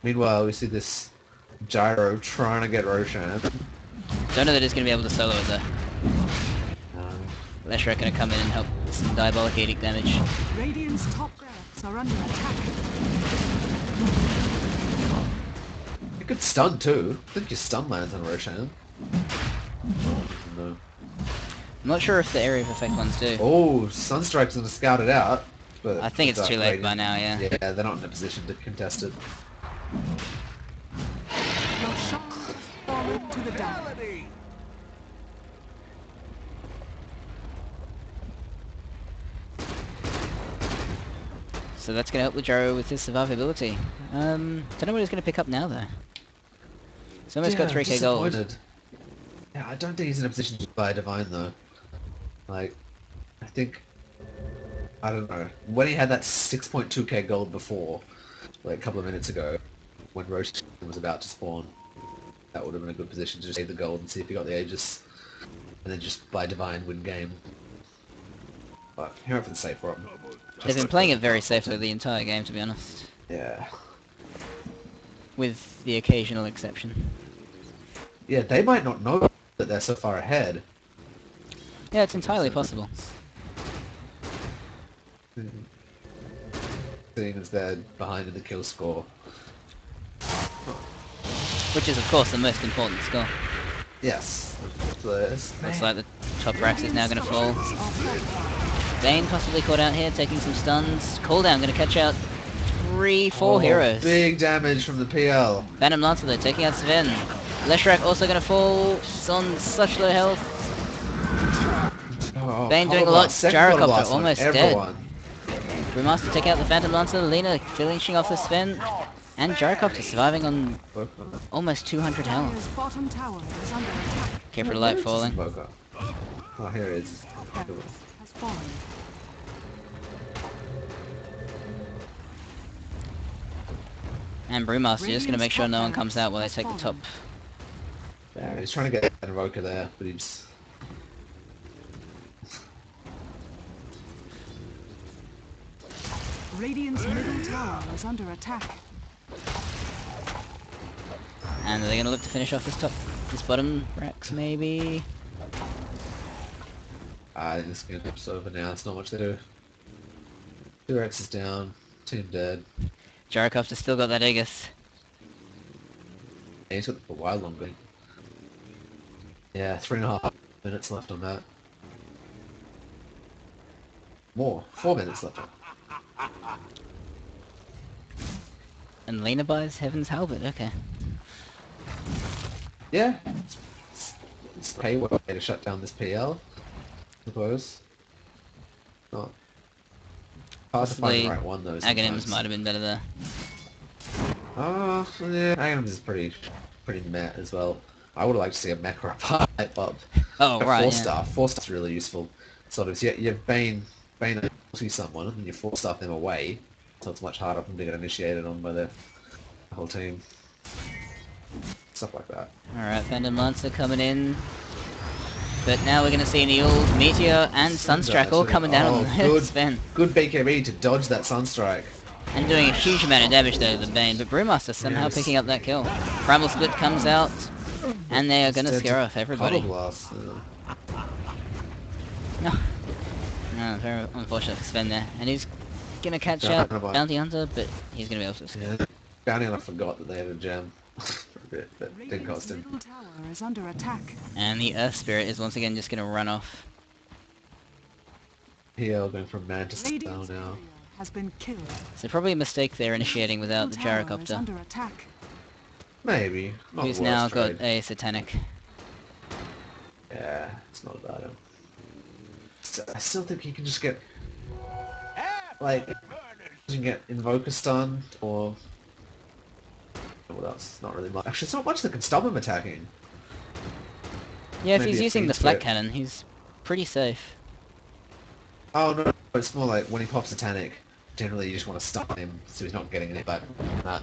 Meanwhile, we see this Gyro trying to get Roshan. Don't know that he's gonna be able to solo it though. Um, Leshrac gonna come in and help with some Diabolic Edict damage. Radiant's top barracks are under attack. you could stun too. I think your stun lands on Roshan. No. I'm not sure if the area of effect ones do. Oh, Sunstrike's gonna scout it out. But I think it's without too late by Radiant- now, yeah. Yeah, they're not in a position to contest it. Your shot has fallen to the down. So that's gonna help the Gyro with his survivability. Don't know what he's gonna pick up now though. He's almost got 3k gold. disappointed. Yeah, I don't think he's in a position to buy a Divine though. Like, I think, I don't know. When he had that 6.2k gold before, like a couple of minutes ago, when Roshan was about to spawn, that would have been a good position to just save the gold and see if he got the Aegis, and then just buy Divine, win game. But he went for the safe route. They've been playing it very safely the entire game, to be honest. Yeah. With the occasional exception. Yeah, they might not know that they're so far ahead. Yeah, it's entirely possible. Seeing as they're behind in the kill score. Which is, of course, the most important score. Yes. Looks Looks like the top Rax is now going to fall. Barracks are falling. Bane possibly caught out here, taking some stuns. Cooldown going to catch out 4 heroes. Big damage from the PL. Phantom Lancer though, taking out Sven. Leshrac also gonna fall. It's on such low health. Oh, Bane doing a Color lot. Blast, second Gyrocopter Color Blast on almost dead. everyone. Brewmaster take out the Phantom Lancer. Lena finishing off the Sven. And Gyrocopter surviving on almost 200 health. Dire's bottom tower is under attack. Keeper Light falling. Invoker. Oh, here it is. Has fallen. And Brewmaster just gonna make sure no one comes out while they take the top. Yeah, he's trying to get an Invoker there, but he's... Radiant's middle tower is under attack. And they're gonna look to finish off this bottom racks maybe. I think this game's over now, there's not much to do. 2x is down, team dead. Gyrocopter's still got that Aegis. Yeah, he's got it for a while longer. Yeah, 3.5 minutes left on that. More, 4 minutes left on. And Lena buys Heaven's Halberd, okay. Yeah, it's a way to shut down this PL, I suppose. Not hard to find the right one though. Aghanims might have been better there. Oh, yeah, Aghanims is pretty meh as well. I would like to see a mech or a pipe up. Oh, A right, 4-star. 4-star's really useful. Sort of, you have Bane see someone, and you 4-star them away, so it's much harder for them to get initiated on by the whole team. Stuff like that. Alright, Phantom Lancer coming in. But now we're going to see the old Meteor and Sunstrike all coming down on the good, Sven. Good BKB to dodge that Sunstrike. And doing a huge amount of damage though to the Bane, but Brewmaster somehow Yes. picking up that kill. Primal Split comes out, and they are going to Instead scare to off everybody. Color Blast, No. No, very unfortunate for Sven there. And he's going to catch Yeah, out I know why. Bounty Hunter, but he's going to be able to. Yeah. Bounty Hunter forgot that they had a gem for a bit, but didn't Radiant's cost him. middle tower is under attack. And the Earth Spirit is once again just going to run off. PL going from man to stone Radiant's now. barrier has been killed. So probably a mistake there initiating without the Middle tower is Gyrocopter, under attack. Maybe. Not who's the now worst got trade. a Satanic. Yeah, it's not about him. I still think he can just get... Like, you can get Invoker stunned, or... What else? Not really much. Actually, it's not much that can stop him attacking. Yeah, if Maybe he's a using the Fiend Flat Spirit. Cannon, he's pretty safe. Oh no, it's more like when he pops Satanic, generally you just want to stun him so he's not getting any back from that.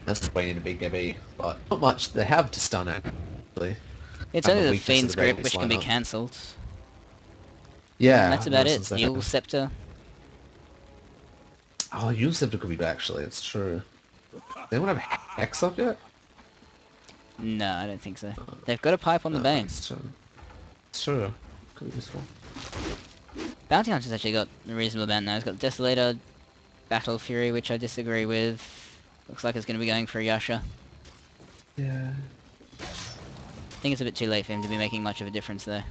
That's the way in a BKB, but not much they have to stun actually. It's Have a only the weakness of Fiend's the Grip Radiance which can be lineup. cancelled. Yeah, And that's about it. since they Yule have- Scepter. Oh, Yule Scepter could be back actually, it's true. They don't have Hex up yet? No, I don't think so. They've got a pipe on the No, Bane. It's true. It's true. Could be useful. Bounty Hunter's actually got a reasonable amount now. He's got Desolator, Battle Fury, which I disagree with. Looks like it's going to be going for Yasha. Yeah. I think it's a bit too late for him to be making much of a difference there.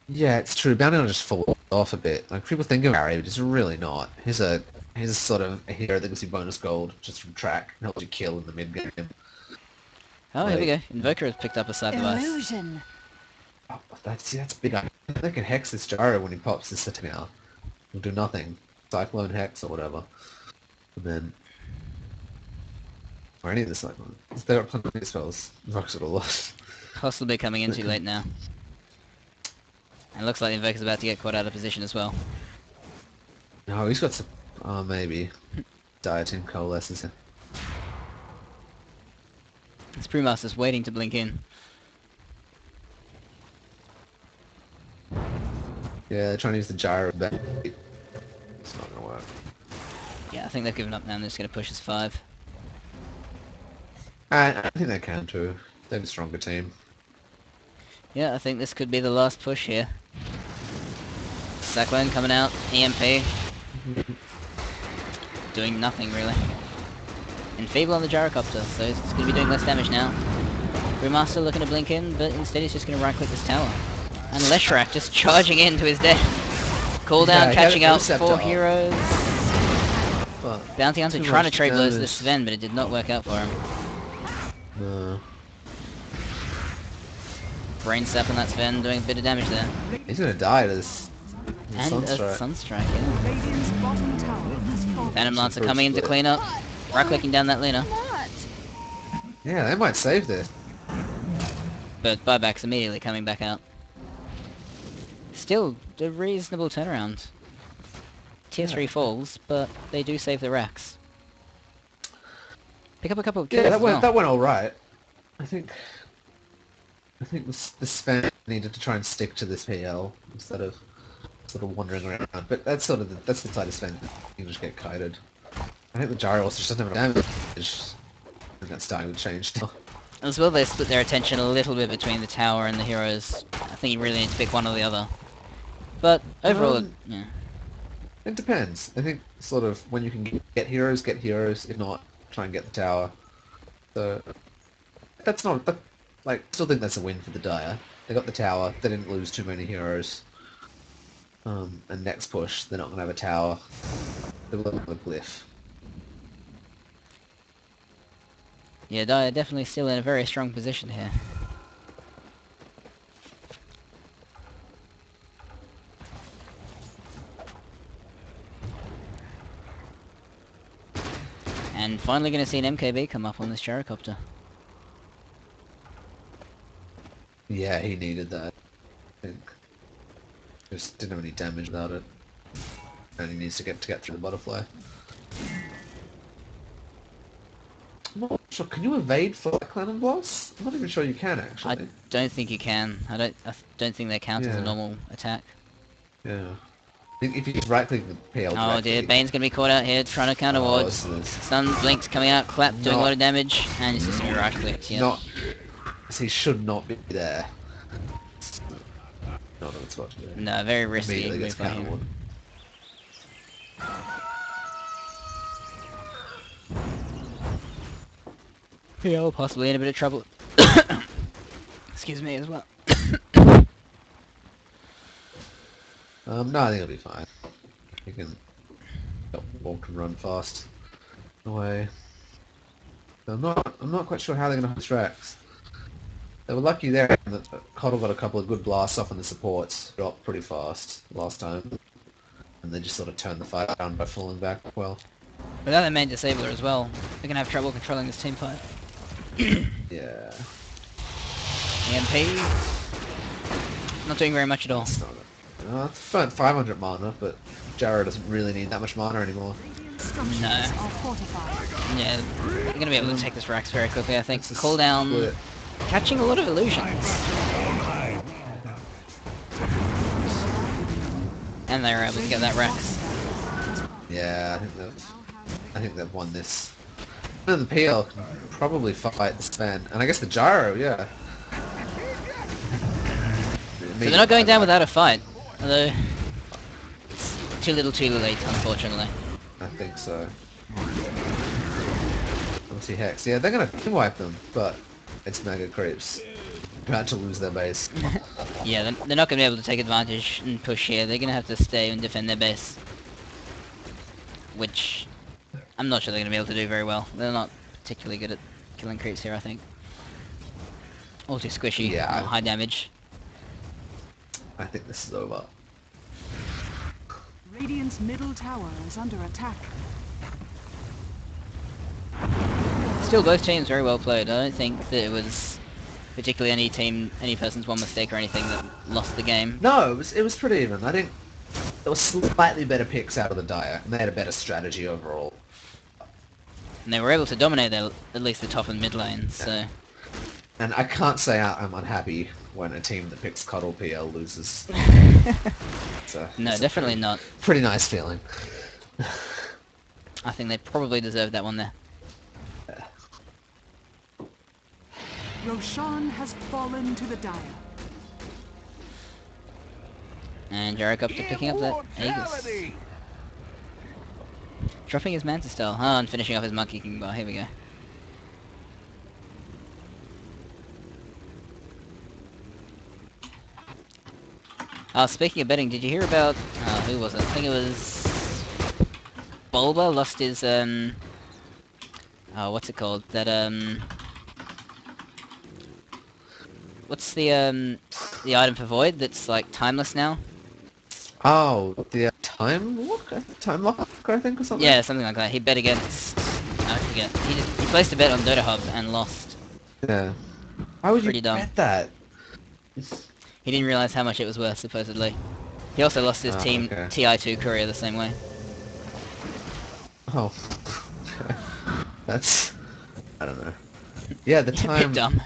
Yeah, it's true. Bounty Hunter just falls off a bit. Like people think of Harry, but it's really not. He's a sort of a hero that gives you bonus gold just from track and helps you kill in the mid game. Oh, here we Like- go. Invoker has picked up a side device. Illusion. Oh, that's big. I think they can hex this gyro when he pops this attack now. He'll do nothing. Cyclone hex or whatever. And then or any of the cyclone. They've got plenty of spells. Invoker's got a lot. Possibly coming in too late now. And it looks like the Invoker's about to get caught out of position as well. No, he's got some maybe. Dieting coalesces him. This Brewmaster's waiting to blink in. Yeah, they're trying to use the gyro back. It's not gonna work. Yeah, I think they've given up now and they're just going to push us 5. I think they can too. They're a stronger team. Yeah, I think this could be the last push here. Cyclone coming out, EMP. Doing nothing really. Enfeeble on the Gyrocopter, so it's going to be doing less damage now. Brewmaster looking to blink in, but instead he's just going to right click this tower. And Leshrac just charging into his death. Cooldown Yeah, he had catching an out intercept 4 up. heroes. But Bounty Hunter too trying to much trade blows to the damage. Sven, but it did not work out for him. no. Brain Sap on that Sven, doing a bit of damage there. He's gonna die to this And a Sunstrike. Sunstrike, yeah. Radiant's bottom tower has fallen. Phantom Lancer First coming in to split. clean up. Right-clicking down that Lina. Not. Yeah, they might save this. But buybacks immediately coming back out. Still, a reasonable turnaround. Tier 3 falls, but they do save the racks. Pick up a couple of kills Yeah, that as well. went all right. I think the Sven needed to try and stick to this PL instead of sort of wandering around. But that's sort of that's the side of Sven. You can just get kited. I think the gyro also just doesn't have enough damage. And that's starting to change now. As well, they split their attention a little bit between the tower and the heroes. I think you really need to pick one or the other. But overall, yeah. It depends. I think sort of when you can get heroes, get heroes. If not, try and get the tower. So that's not like still think that's a win for the Dire. They got the tower. They didn't lose too many heroes. And next push, they're not gonna have a tower. They will have a glyph. Yeah, Dire definitely still in a very strong position here. And finally going to see an MKB come up on this gyrocopter. Yeah, he needed that. I think. Just didn't have any damage without it. And he needs to get through the butterfly. I'm not sure. Can you evade for Cannon Blast? I'm not even sure you can actually. I don't think you can. I don't think they count as a Yeah. normal attack. Yeah. I think if you just right click the PL Oh directly. dear, Bane's going to be caught out here trying to counter ward. this is Stun Blink's coming out, Clap doing a Not- lot of damage, and he's just going to be right clicked, yeah. not. He should not be there. Not a good spot to do. No, very risky Immediately move gets by counter him. ward. PL possibly in a bit of trouble. Excuse me as well. No, I think it'll be fine. He can walk and run fast away. I'm not quite sure how they're gonna hold tracks. They were lucky there that Coddle got a couple of good blasts off on the supports, dropped pretty fast last time. And they just sort of turned the fight around by falling back well. Without their main disabler as well, they're going to have trouble controlling this team fight. Yeah. EMP, not doing very much at all. It's not it's 500 mana, but Jarrow doesn't really need that much mana anymore. Radiant structures No. are fortified. Yeah, they're going to be able to take this Rax very quickly, I think. It's a Cooldown, split. catching a lot of illusions. And they were able to get that Rax. Yeah, I think they've won this. And the PL can probably fight the Sven, and I guess the Gyro, yeah. So they're not going down without a fight, although it's too little too late, unfortunately. I think so. Let's see Hex. Yeah, they're gonna wipe them, but it's Mega Creeps. About to lose their base. Yeah, they're not going to be able to take advantage and push here. They're going to have to stay and defend their base. Which I'm not sure they're going to be able to do very well. They're not particularly good at killing creeps here, I think. All too squishy, Yeah. high damage. I think this is over. Radiant's middle tower is under attack. Still, both teams very well played. I don't think that it was particularly any person's one mistake or anything that lost the game. No, it was pretty even. I think there were slightly better picks out of the Dire, and they had a better strategy overall. And they were able to dominate at least the top and mid lane, so... And I can't say I'm unhappy when a team that picks Cuddle PL loses. No, it's a definitely not. Pretty nice feeling. I think they probably deserved that one there. Roshan has fallen to the Dire. And Gyrocopter picking up that Aegis. Dropping his Manta Style. Oh, and finishing off his Monkey King bar. Here we go. Speaking of betting, did you hear about... who was it? I think it was... Bulba lost his, what's it called? That, what's the item for Void that's like timeless now? Oh, the time lock? Time lock, I think, or something? Yeah, something like that. He bet against... I forget. He placed a bet on Dota Hub and lost. Yeah. Why would Pretty you dumb. bet that? He didn't realize how much it was worth, supposedly. He also lost his Oh, team okay. TI2 courier the same way. Oh. That's... I don't know. Yeah, the A bit time... dumb.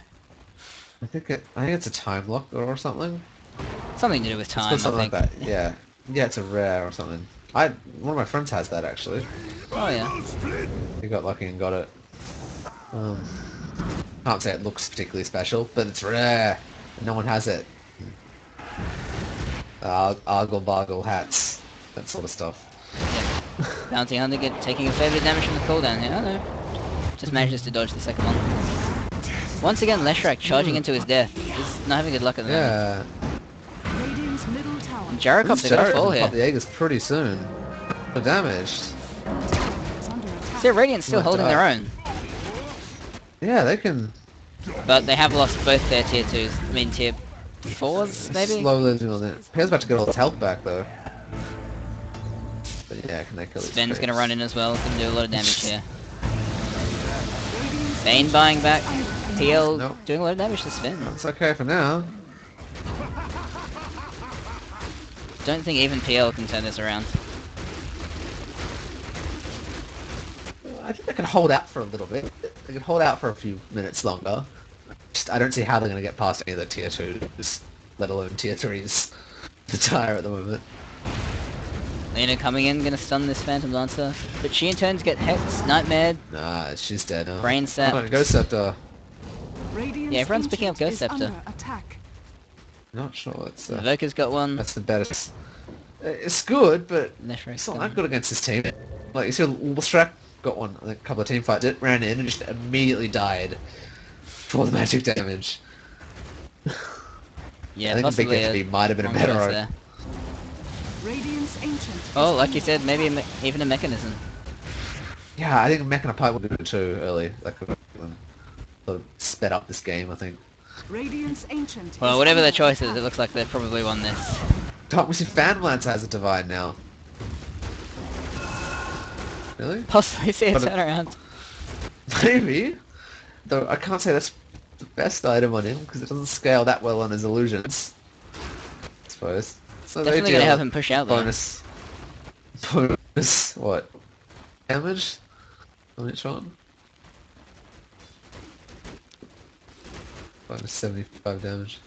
I think it's a time lock or something. Something to do with It's time, called something I like think. that. Yeah. Yeah, it's a rare or something. One of my friends has that, actually. Oh yeah. He got lucky and got it. Can't say it looks particularly special, but it's rare. No one has it. Argle bargle hats, that sort of stuff. Yeah. Bounty Hunter taking a fair bit of damage from the cooldown here. Oh no. Just manages to dodge the second one. Once again, Leshrac charging into his death. He's not having good luck at the moment. Yeah. Radiant's middle tower Gyrocopter gonna fall here. Pop the Aegis pretty soon. The damage. is under attack. See, Radiant's still Might holding die. their own. Yeah, they can But they have lost both their tier 2s. I mean tier 4s, maybe? slowly doing it. Pierre's about to get all his health back, though. But yeah, can they kill these Sven's gonna creeps? run in as well, gonna do a lot of damage here. Bane buying back. PL Nope. doing a lot of damage to Sven. It's okay for now. Don't think even PL can turn this around. I think they can hold out for a little bit. They can hold out for a few minutes longer. Just, I don't see how they're going to get past any of the tier 2s, let alone tier 3s. The tire at the moment. Lena coming in, gonna stun this Phantom Lancer. But she in turns get Hex, Nightmare. Nah, she's dead now. Brain sap. Come on, Ghost Scepter. Radiant's Yeah, everyone's picking up ancient Ghost is Scepter. under attack. Not sure it's Invoker's got one. that's the best. It's good, but Leshrac's it's not got that one. good against this team. Like you see, Wolfstrak got one. A couple of team fights. It ran in and just immediately died for the magic damage. Yeah, I think possibly Big FB might have been a one better choice idea. there. Radiant's ancient. Oh, is like you under said, maybe attack. even a mechanism. Yeah, I think Mech and a Pipe would be good too early. That could have sort of sped up this game, I think. Radiant's ancient. Well, is whatever their under choice is, it attack. looks like they've probably won this. Tom, we see Fanlance has a divide now. Really? Possibly see a But it- turnaround. Maybe. Though I can't say that's the best item on him because it doesn't scale that well on his illusions. I suppose. So they Definitely gonna deal help him push out though. bonus. Bonus. What? Damage on each one. Minus 75 damage.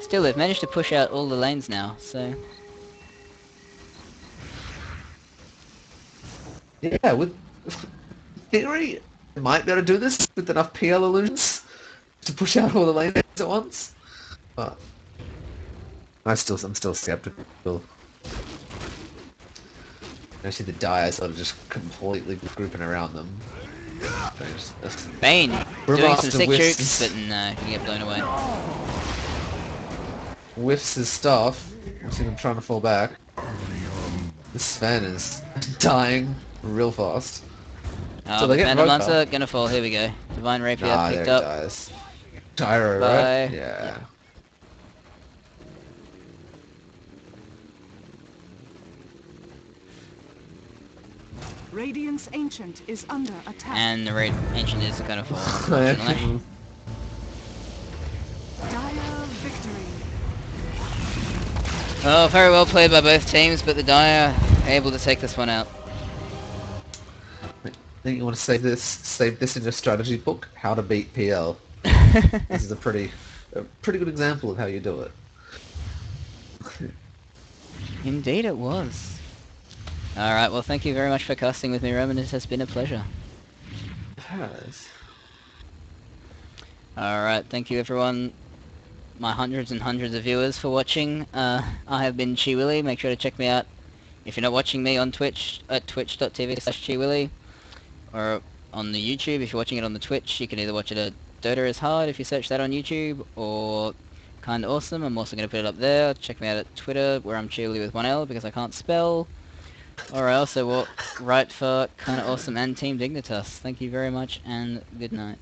Still, they've managed to push out all the lanes now, so... Yeah, with theory, they might be able to do this with enough PL illusions to push out all the lanes at once. But I'm still skeptical. I see the Dire sort of just completely grouping around them. Bane, doing Brewmaster some sick whiffs. jukes, but no, you get blown away. Whiffs his stuff. I see him trying to fall back. This Sven is dying real fast. Oh, So they but get Phantom Roadhog. Lancer gonna fall, here we go. Divine Rapier Ah, there picked he up. dies. Gyro, Bye. right? Yeah. Radiant's ancient is under attack. And the Raid Ancient is gonna fall, Yeah. unfortunately. Dire victory. Oh, very well played by both teams, but the Dire able to take this one out. I think you want to save this in your strategy book, How to Beat PL. This is a pretty good example of how you do it. Indeed it was. Alright, well thank you very much for casting with me, Roman. It has been a pleasure. Yes. Alright, thank you everyone, my hundreds and hundreds of viewers for watching. I have been Chi Willy. Make sure to check me out if you're not watching me on Twitch at twitch.tv/ChiWilly, or on the YouTube. If you're watching it on the Twitch, you can either watch it at Dota is Hard if you search that on YouTube, or Kinda Awesome. I'm also going to put it up there. Check me out at Twitter, where I'm Chi Willy with one L because I can't spell. Or I also will write for Kinda Awesome and Team Dignitas. Thank you very much and good night.